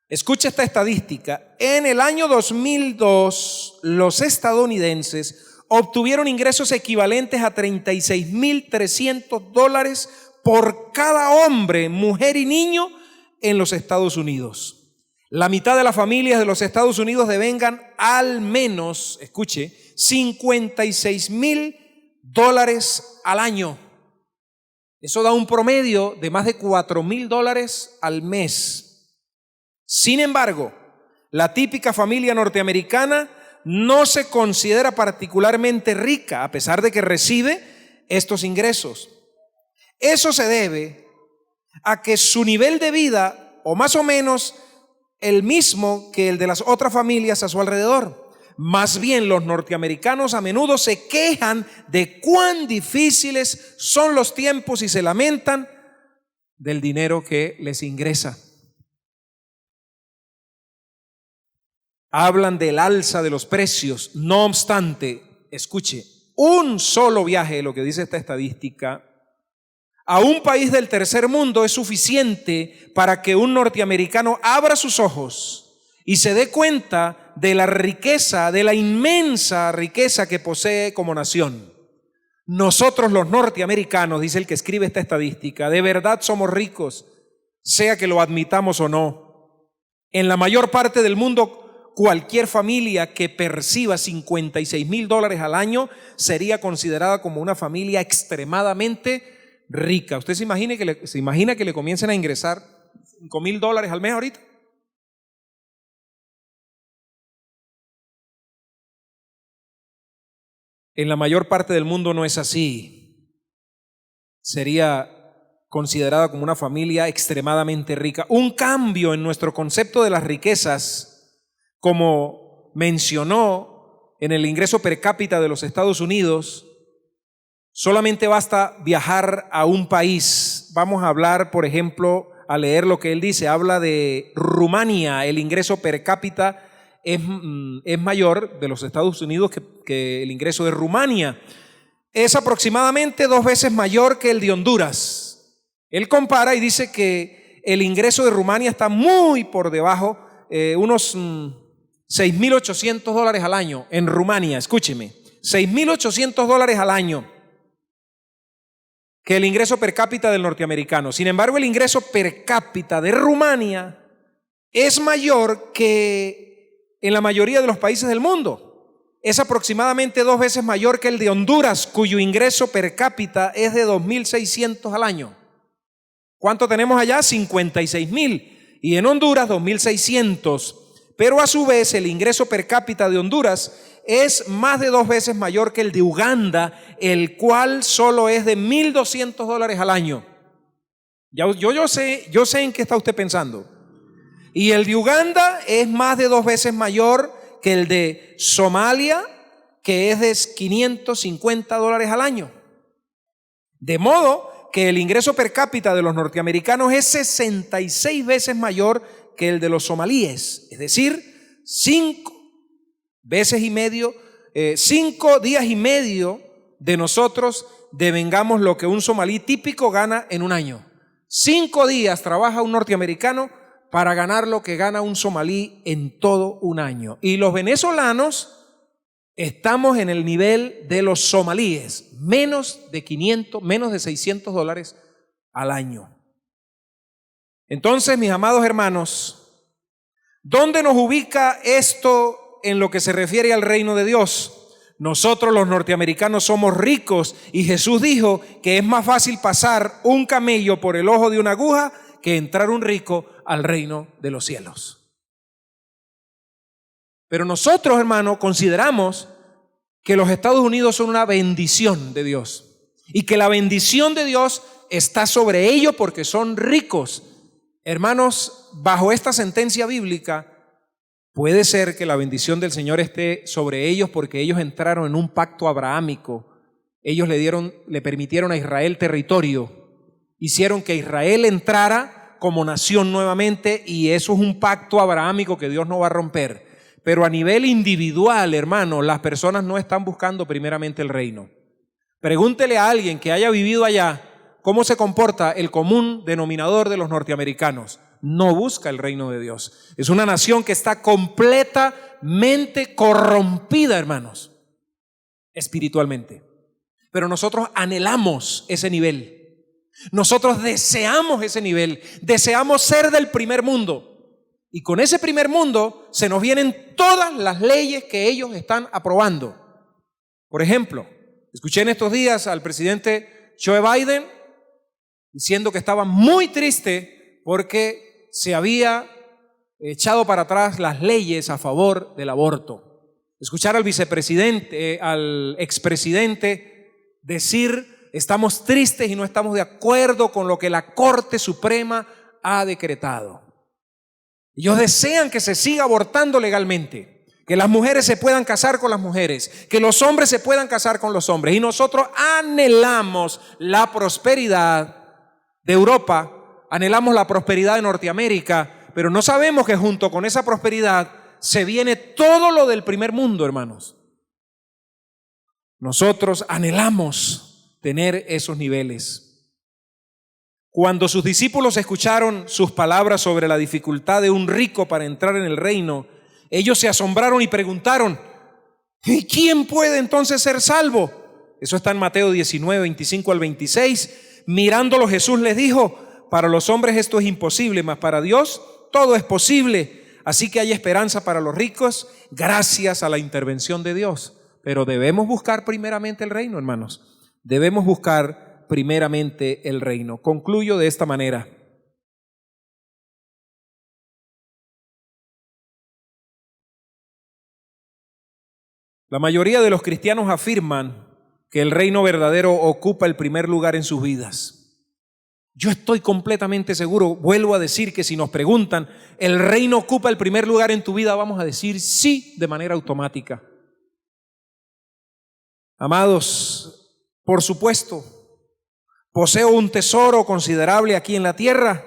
Escucha esta estadística. En el año 2002, los estadounidenses obtuvieron ingresos equivalentes a $36,300 por cada hombre, mujer y niño en los Estados Unidos. La mitad de las familias de los Estados Unidos devengan al menos, escuche, $56,000 al año. Eso da un promedio de más de $4,000 al mes. Sin embargo, la típica familia norteamericana no se considera particularmente rica, a pesar de que recibe estos ingresos. Eso se debe a que su nivel de vida, o más o menos el mismo que el de las otras familias a su alrededor. Más bien, los norteamericanos a menudo se quejan de cuán difíciles son los tiempos y se lamentan del dinero que les ingresa. Hablan del alza de los precios. No obstante, escuche, un solo viaje, lo que dice esta estadística, a un país del tercer mundo es suficiente para que un norteamericano abra sus ojos y se dé cuenta de la riqueza, de la inmensa riqueza que posee como nación. Nosotros los norteamericanos, dice el que escribe esta estadística, de verdad somos ricos, sea que lo admitamos o no. En la mayor parte del mundo, cualquier familia que perciba $56,000 al año sería considerada como una familia extremadamente rica. ¿Usted se imagina que le comiencen a ingresar $5,000 al mes ahorita? En la mayor parte del mundo no es así. Sería considerada como una familia extremadamente rica. Un cambio en nuestro concepto de las riquezas, como mencionó en el ingreso per cápita de los Estados Unidos, solamente basta viajar a un país. Vamos a hablar, por ejemplo, a leer lo que él dice. Habla de Rumania. El ingreso per cápita es mayor de los Estados Unidos que el ingreso de Rumania. Es aproximadamente 2 veces mayor que el de Honduras. Él compara y dice que el ingreso de Rumania está muy por debajo, unos $6,800 al año en Rumania. Escúcheme, $6,800 al año que el ingreso per cápita del norteamericano. Sin embargo, el ingreso per cápita de Rumania es mayor que en la mayoría de los países del mundo. Es aproximadamente 2 veces mayor que el de Honduras, cuyo ingreso per cápita es de $2,600 al año. ¿Cuánto tenemos allá? 56,000. Y en Honduras, 2,600. Pero a su vez, el ingreso per cápita de Honduras es más de 2 veces mayor que el de Uganda, el cual solo es de $1,200 al año. Yo sé en qué está usted pensando. Y el de Uganda es más de 2 veces mayor que el de Somalia, que es de $550 al año. De modo que el ingreso per cápita de los norteamericanos es 66 veces mayor que el de los somalíes. Es decir, 5 días y medio de nosotros devengamos lo que un somalí típico gana en un año. 5 días trabaja un norteamericano para ganar lo que gana un somalí en todo un año. Y los venezolanos estamos en el nivel de los somalíes, menos de $600 al año. Entonces, mis amados hermanos, ¿dónde nos ubica esto en lo que se refiere al reino de Dios? Nosotros los norteamericanos somos ricos y Jesús dijo que es más fácil pasar un camello por el ojo de una aguja que entrar un rico al reino de los cielos. Pero nosotros, hermanos, consideramos que los Estados Unidos son una bendición de Dios y que la bendición de Dios está sobre ellos porque son ricos. Hermanos, bajo esta sentencia bíblica, puede ser que la bendición del Señor esté sobre ellos porque ellos entraron en un pacto abrahámico. Ellos le permitieron a Israel territorio, hicieron que Israel entrara como nación nuevamente, y eso es un pacto abrahámico que Dios no va a romper. Pero a nivel individual, hermano, las personas no están buscando primeramente el reino. Pregúntele a alguien que haya vivido allá cómo se comporta el común denominador de los norteamericanos. No busca el reino de Dios. Es una nación que está completamente corrompida, hermanos, espiritualmente. Pero nosotros anhelamos ese nivel. Nosotros deseamos ese nivel. Deseamos ser del primer mundo. Y con ese primer mundo se nos vienen todas las leyes que ellos están aprobando. Por ejemplo, escuché en estos días al presidente Joe Biden diciendo que estaba muy triste porque se había echado para atrás las leyes a favor del aborto. Escuchar al vicepresidente, al expresidente decir: estamos tristes y no estamos de acuerdo con lo que la Corte Suprema ha decretado. Ellos desean que se siga abortando legalmente, que las mujeres se puedan casar con las mujeres, que los hombres se puedan casar con los hombres. Y nosotros anhelamos la prosperidad de Europa, anhelamos la prosperidad de Norteamérica, pero no sabemos que junto con esa prosperidad se viene todo lo del primer mundo, hermanos. Nosotros anhelamos tener esos niveles. Cuando sus discípulos escucharon sus palabras sobre la dificultad de un rico para entrar en el reino, ellos se asombraron y preguntaron: ¿y quién puede entonces ser salvo? Eso está en Mateo 19, 25 al 26. Mirándolo, Jesús les dijo: para los hombres esto es imposible, mas para Dios todo es posible. Así que hay esperanza para los ricos gracias a la intervención de Dios. Pero debemos buscar primeramente el reino, hermanos. Debemos buscar primeramente el reino. Concluyo de esta manera. La mayoría de los cristianos afirman que el reino verdadero ocupa el primer lugar en sus vidas. Yo estoy completamente seguro, vuelvo a decir, que si nos preguntan, ¿el reino ocupa el primer lugar en tu vida?, vamos a decir sí de manera automática. Amados, por supuesto, poseo un tesoro considerable aquí en la tierra,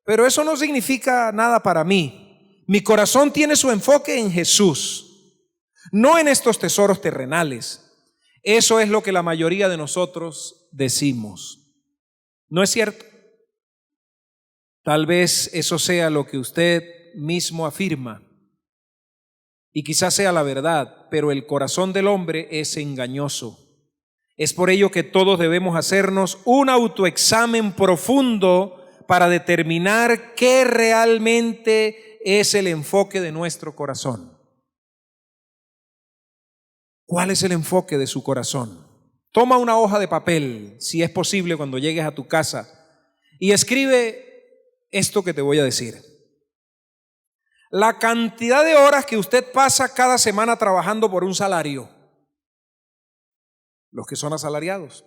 pero eso no significa nada para mí. Mi corazón tiene su enfoque en Jesús, no en estos tesoros terrenales. Eso es lo que la mayoría de nosotros decimos. ¿No es cierto? Tal vez eso sea lo que usted mismo afirma, y quizás sea la verdad, pero el corazón del hombre es engañoso. Es por ello que todos debemos hacernos un autoexamen profundo para determinar qué realmente es el enfoque de nuestro corazón. ¿Cuál es el enfoque de su corazón? Toma una hoja de papel, si es posible, cuando llegues a tu casa, y escribe esto que te voy a decir. La cantidad de horas que usted pasa cada semana trabajando por un salario, los que son asalariados,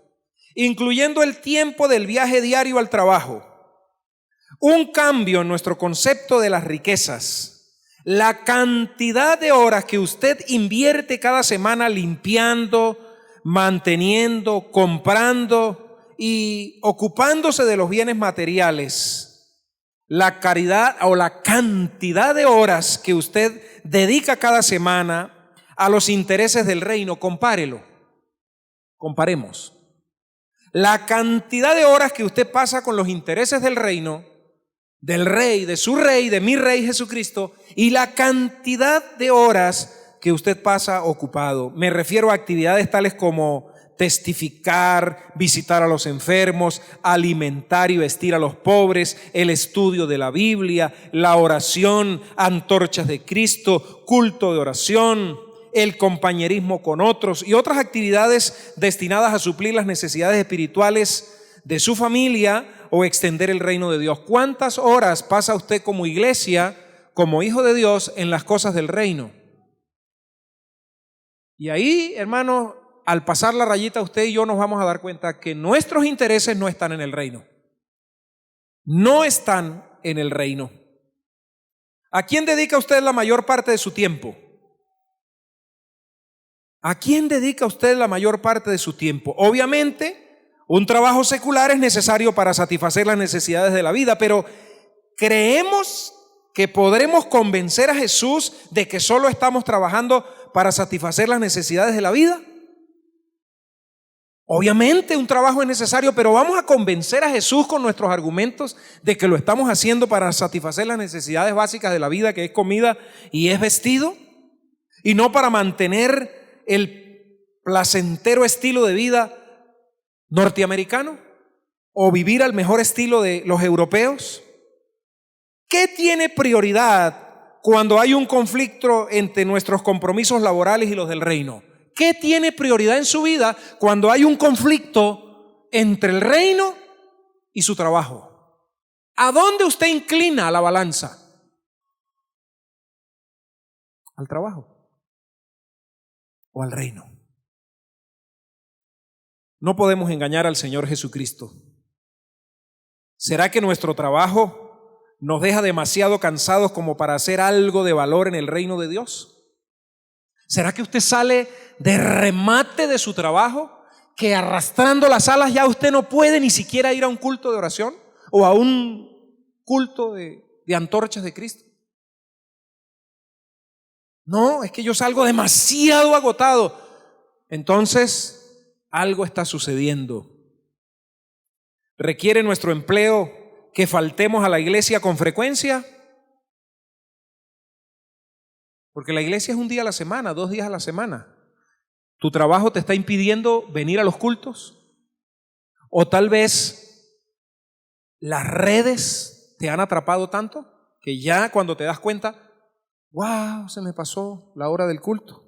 incluyendo el tiempo del viaje diario al trabajo. Un cambio en nuestro concepto de las riquezas. La cantidad de horas que usted invierte cada semana limpiando, manteniendo, comprando y ocupándose de los bienes materiales. La caridad o la cantidad de horas que usted dedica cada semana a los intereses del reino, compárelo. Comparemos. La cantidad de horas que usted pasa con los intereses del reino, del rey, de su rey, de mi rey Jesucristo, y la cantidad de horas que usted pasa ocupado. Me refiero a actividades tales como testificar, visitar a los enfermos, alimentar y vestir a los pobres, el estudio de la Biblia, la oración, antorchas de Cristo, culto de oración, el compañerismo con otros y otras actividades destinadas a suplir las necesidades espirituales de su familia o extender el reino de Dios. ¿Cuántas horas pasa usted como iglesia, como hijo de Dios, en las cosas del reino? Y ahí, hermanos, al pasar la rayita, usted y yo nos vamos a dar cuenta que nuestros intereses no están en el reino. No están en el reino. ¿A quién dedica usted la mayor parte de su tiempo? ¿A quién dedica usted la mayor parte de su tiempo? Obviamente, un trabajo secular es necesario para satisfacer las necesidades de la vida, pero ¿creemos que podremos convencer a Jesús de que solo estamos trabajando para satisfacer las necesidades de la vida? Obviamente un trabajo es necesario, pero ¿vamos a convencer a Jesús con nuestros argumentos de que lo estamos haciendo para satisfacer las necesidades básicas de la vida, que es comida y es vestido? Y no para mantener el placentero estilo de vida norteamericano o vivir al mejor estilo de los europeos. ¿Qué tiene prioridad cuando hay un conflicto entre nuestros compromisos laborales y los del reino? ¿Qué tiene prioridad en su vida cuando hay un conflicto entre el reino y su trabajo? ¿A dónde usted inclina la balanza? ¿Al trabajo o al reino? No podemos engañar al Señor Jesucristo. ¿Será que nuestro trabajo nos deja demasiado cansados como para hacer algo de valor en el reino de Dios? ¿Será que usted sale de remate de su trabajo, que arrastrando las alas ya usted no puede ni siquiera ir a un culto de oración o a un culto de antorchas de Cristo? No, es que yo salgo demasiado agotado. Entonces, algo está sucediendo. ¿Requiere nuestro empleo que faltemos a la iglesia con frecuencia? Porque la iglesia es un día a la semana, 2 días a la semana. ¿Tu trabajo te está impidiendo venir a los cultos? ¿O tal vez las redes te han atrapado tanto que ya cuando te das cuenta, wow, se me pasó la hora del culto?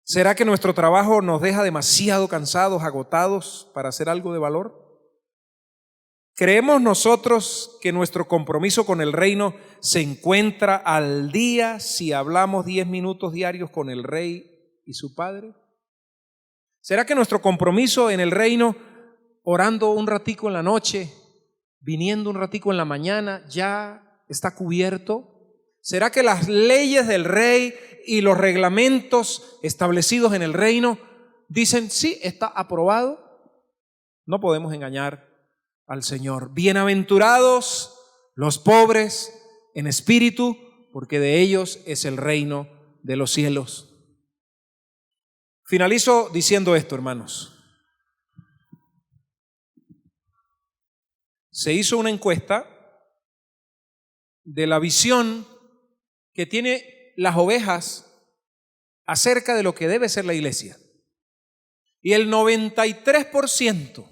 ¿Será que nuestro trabajo nos deja demasiado cansados, agotados para hacer algo de valor? ¿Creemos nosotros que nuestro compromiso con el reino se encuentra al día si hablamos 10 minutos diarios con el Rey y su Padre? ¿Será que nuestro compromiso en el reino, orando un ratico en la noche, viniendo un ratico en la mañana, ya está cubierto? ¿Será que las leyes del Rey y los reglamentos establecidos en el reino dicen, sí, está aprobado? No podemos engañar al Señor. Bienaventurados los pobres en espíritu, porque de ellos es el reino de los cielos. Finalizo diciendo esto, hermanos. Se hizo una encuesta de la visión que tiene las ovejas acerca de lo que debe ser la iglesia. Y el 93%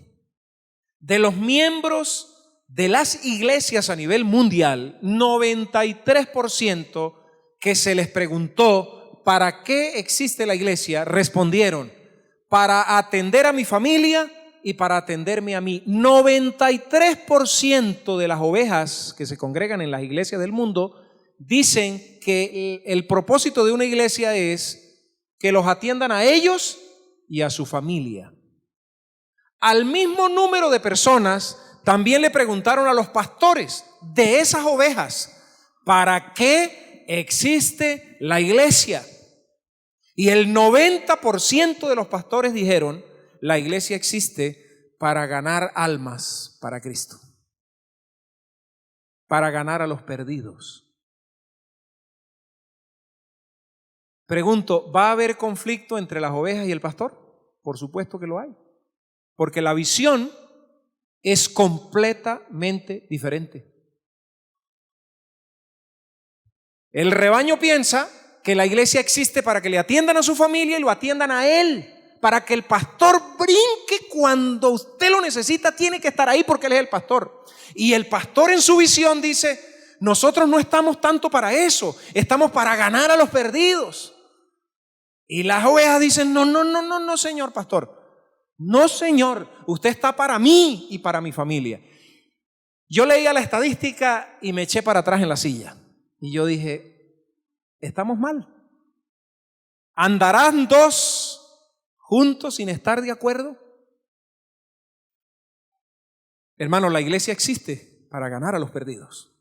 de los miembros de las iglesias a nivel mundial, 93% que se les preguntó ¿para qué existe la iglesia?, respondieron: para atender a mi familia y para atenderme a mí. 93% de las ovejas que se congregan en las iglesias del mundo dicen que el propósito de una iglesia es que los atiendan a ellos y a su familia. Al mismo número de personas también le preguntaron a los pastores de esas ovejas, ¿para qué existe la iglesia? Y el 90% de los pastores dijeron, la iglesia existe para ganar almas para Cristo, para ganar a los perdidos. Pregunto, ¿va a haber conflicto entre las ovejas y el pastor? Por supuesto que lo hay. Porque la visión es completamente diferente. El rebaño piensa que la iglesia existe para que le atiendan a su familia y lo atiendan a él, para que el pastor brinque cuando usted lo necesita, tiene que estar ahí porque él es el pastor. Y el pastor en su visión dice, nosotros no estamos tanto para eso, estamos para ganar a los perdidos. Y las ovejas dicen, no, señor pastor. No, señor, usted está para mí y para mi familia. Yo leía la estadística y me eché para atrás en la silla. Y yo dije, estamos mal. ¿Andarán dos juntos sin estar de acuerdo? Hermano, la iglesia existe para ganar a los perdidos,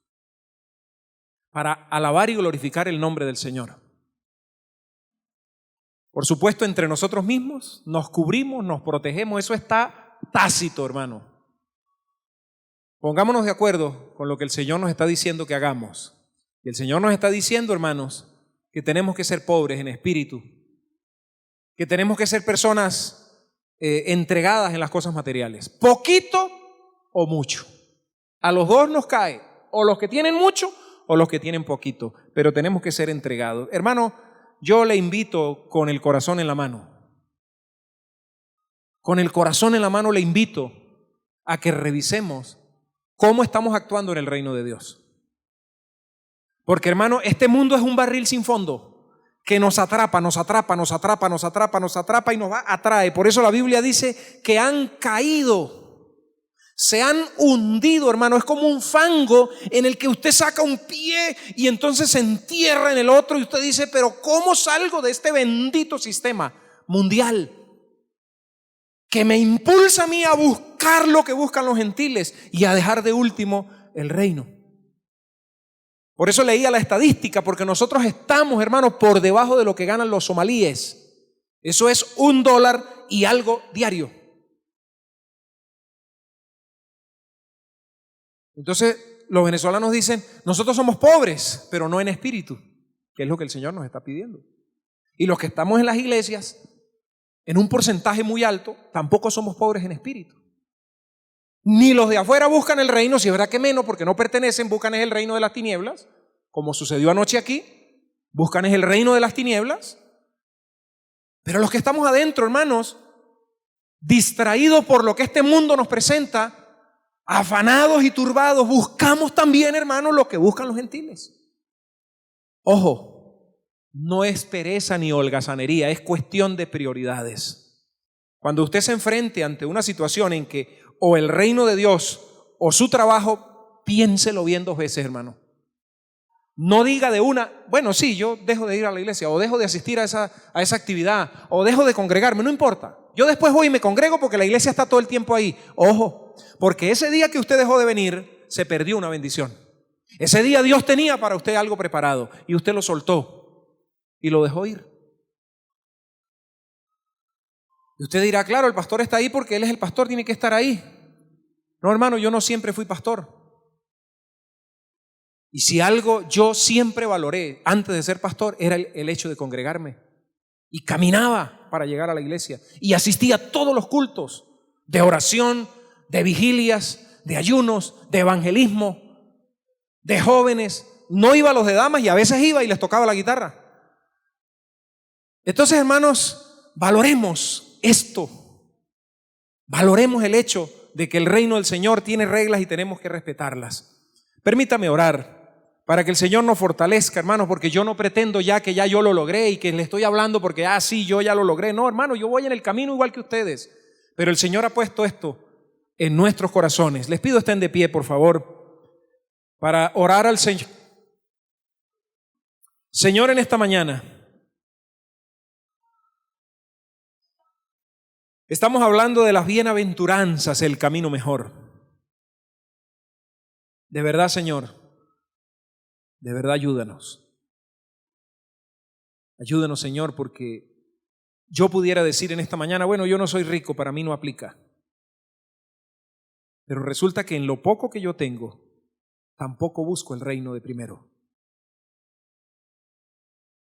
para alabar y glorificar el nombre del Señor. Por supuesto, entre nosotros mismos nos cubrimos, nos protegemos, eso está tácito, hermano. Pongámonos de acuerdo con lo que el Señor nos está diciendo que hagamos. Y el Señor nos está diciendo, hermanos, que tenemos que ser pobres en espíritu, que tenemos que ser personas entregadas en las cosas materiales, poquito o mucho. A los dos nos cae, o los que tienen mucho o los que tienen poquito, pero tenemos que ser entregados. Hermano, yo le invito con el corazón en la mano. Con el corazón en la mano le invito a que revisemos cómo estamos actuando en el reino de Dios. Porque, hermano, este mundo es un barril sin fondo que nos atrapa, nos atrapa, nos atrapa, nos atrapa, nos atrapa y nos atrae. Por eso la Biblia dice que han caído, se han hundido, hermano. Es como un fango en el que usted saca un pie y entonces se entierra en el otro y usted dice, pero ¿cómo salgo de este bendito sistema mundial que me impulsa a mí a buscar lo que buscan los gentiles y a dejar de último el reino? Por eso leía la estadística, porque nosotros estamos, hermanos, por debajo de lo que ganan los somalíes. Eso es $1 y algo diario. Entonces los venezolanos dicen, nosotros somos pobres, pero no en espíritu, que es lo que el Señor nos está pidiendo. Y los que estamos en las iglesias, en un porcentaje muy alto, tampoco somos pobres en espíritu. Ni los de afuera buscan el reino, si es verdad que menos, porque no pertenecen, buscan es el reino de las tinieblas, como sucedió anoche aquí, buscan es el reino de las tinieblas. Pero los que estamos adentro, hermanos, distraídos por lo que este mundo nos presenta, afanados y turbados, buscamos también, hermanos, lo que buscan los gentiles. Ojo, no es pereza ni holgazanería, es cuestión de prioridades. Cuando usted se enfrente ante una situación en que o el reino de Dios o su trabajo, piénselo bien 2 veces, hermano. No diga de una, bueno, sí, yo dejo de ir a la iglesia o dejo de asistir a esa actividad o dejo de congregarme, no importa. Yo después voy y me congrego porque la iglesia está todo el tiempo ahí. Ojo, porque ese día que usted dejó de venir, se perdió una bendición. Ese día Dios tenía para usted algo preparado y usted lo soltó y lo dejó ir. Y usted dirá, claro, el pastor está ahí porque él es el pastor, tiene que estar ahí. No, hermano, yo no siempre fui pastor. Y si algo yo siempre valoré antes de ser pastor era el hecho de congregarme. Y caminaba para llegar a la iglesia. Y asistía a todos los cultos de oración, de vigilias, de ayunos, de evangelismo, de jóvenes. No iba a los de damas y a veces iba y les tocaba la guitarra. Entonces, hermanos, valoremos esto. Valoremos el hecho de que el reino del Señor tiene reglas y tenemos que respetarlas. Permítame orar para que el Señor nos fortalezca, hermanos, porque yo no pretendo ya que ya yo lo logré y que le estoy hablando porque, sí, yo ya lo logré. No, hermano, yo voy en el camino igual que ustedes. Pero el Señor ha puesto esto en nuestros corazones. Les pido estén de pie, por favor, para orar al Señor. Señor, en esta mañana estamos hablando de las bienaventuranzas, el camino mejor. De verdad, Señor, de verdad ayúdanos. Ayúdanos, Señor, porque yo pudiera decir en esta mañana, bueno, yo no soy rico, para mí no aplica. Pero resulta que en lo poco que yo tengo, tampoco busco el reino de primero.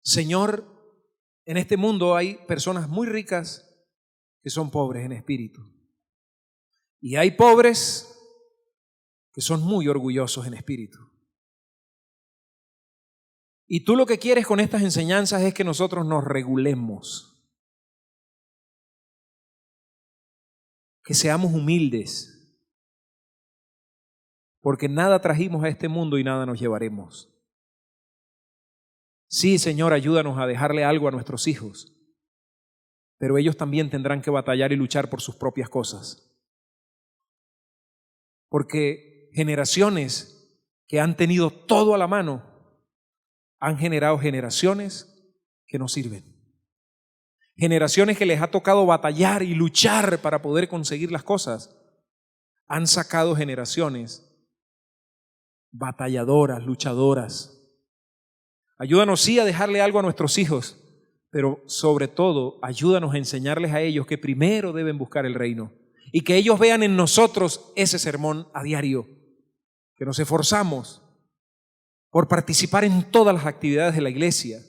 Señor, en este mundo hay personas muy ricas que son pobres en espíritu. Y hay pobres que son muy orgullosos en espíritu. Y tú lo que quieres con estas enseñanzas es que nosotros nos regulemos, que seamos humildes, porque nada trajimos a este mundo y nada nos llevaremos. Sí, Señor, ayúdanos a dejarle algo a nuestros hijos, pero ellos también tendrán que batallar y luchar por sus propias cosas. Porque generaciones que han tenido todo a la mano han generado generaciones que no sirven. generaciones que les ha tocado batallar y luchar para poder conseguir las cosas, han sacado generaciones batalladoras, luchadoras. Ayúdanos sí a dejarle algo a nuestros hijos, pero sobre todo ayúdanos a enseñarles a ellos que primero deben buscar el reino y que ellos vean en nosotros ese sermón a diario, que nos esforzamos por participar en todas las actividades de la iglesia,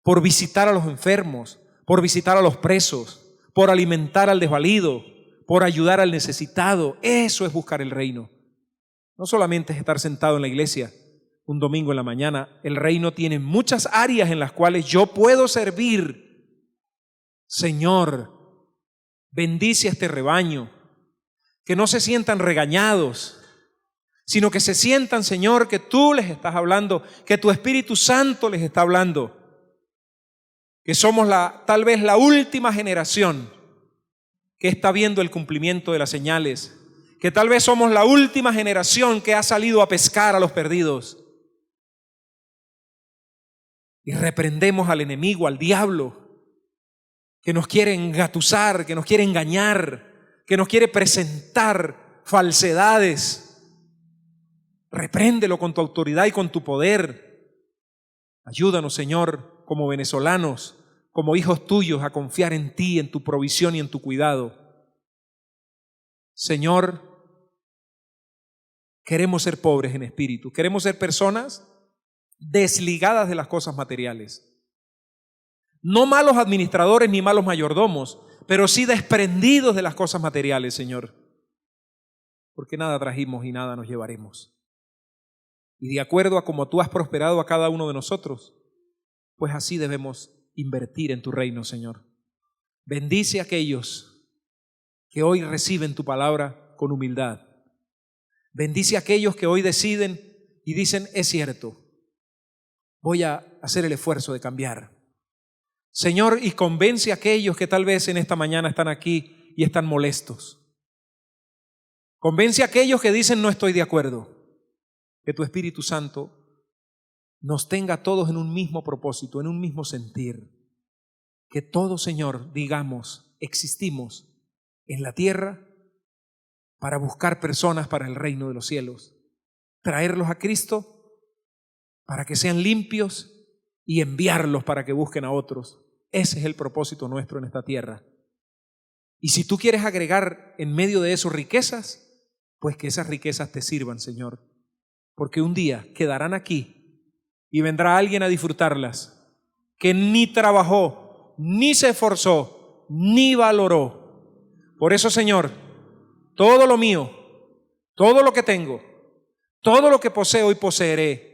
por visitar a los enfermos, por visitar a los presos, por alimentar al desvalido, por ayudar al necesitado. Eso es buscar el reino. No solamente es estar sentado en la iglesia un domingo en la mañana. El reino tiene muchas áreas en las cuales yo puedo servir. Señor, bendice a este rebaño, que no se sientan regañados, sino que se sientan, Señor, que tú les estás hablando, que tu Espíritu Santo les está hablando, que somos tal vez la última generación que está viendo el cumplimiento de las señales, que tal vez somos la última generación que ha salido a pescar a los perdidos. Y reprendemos al enemigo, al diablo, que nos quiere engatusar, que nos quiere engañar, que nos quiere presentar falsedades. Repréndelo con tu autoridad y con tu poder. Ayúdanos, Señor, como venezolanos, como hijos tuyos, a confiar en ti, en tu provisión y en tu cuidado. Señor, queremos ser pobres en espíritu, queremos ser personas desligadas de las cosas materiales. No malos administradores ni malos mayordomos, pero sí desprendidos de las cosas materiales, Señor. Porque nada trajimos y nada nos llevaremos. Y de acuerdo a como tú has prosperado a cada uno de nosotros, pues así debemos invertir en tu reino, Señor. Bendice a aquellos que hoy reciben tu palabra con humildad. Bendice a aquellos que hoy deciden y dicen, es cierto, voy a hacer el esfuerzo de cambiar. Señor, y convence a aquellos que tal vez en esta mañana están aquí y están molestos. Convence a aquellos que dicen, no estoy de acuerdo. Que tu Espíritu Santo nos tenga todos en un mismo propósito, en un mismo sentir. Que todos, Señor, digamos, existimos en la tierra para buscar personas para el reino de los cielos. Traerlos a Cristo para que sean limpios y enviarlos para que busquen a otros. Ese es el propósito nuestro en esta tierra. Y si tú quieres agregar en medio de eso riquezas, pues que esas riquezas te sirvan, Señor. Porque un día quedarán aquí y vendrá alguien a disfrutarlas, que ni trabajó, ni se esforzó, ni valoró. Por eso, Señor, todo lo mío, todo lo que tengo, todo lo que poseo y poseeré,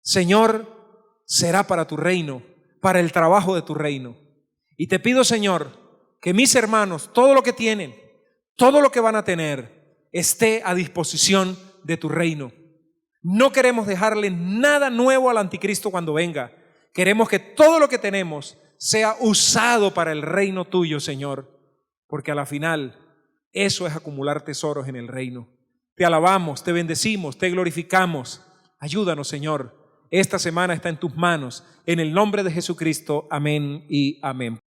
Señor, será para tu reino, para el trabajo de tu reino. Y te pido, Señor, que mis hermanos, todo lo que tienen, todo lo que van a tener, esté a disposición de tu reino. No queremos dejarle nada nuevo al anticristo cuando venga. Queremos que todo lo que tenemos sea usado para el reino tuyo, Señor, porque a la final eso es acumular tesoros en el reino. Te alabamos, te bendecimos, te glorificamos. Ayúdanos, Señor. Esta semana está en tus manos. En el nombre de Jesucristo. Amén y amén.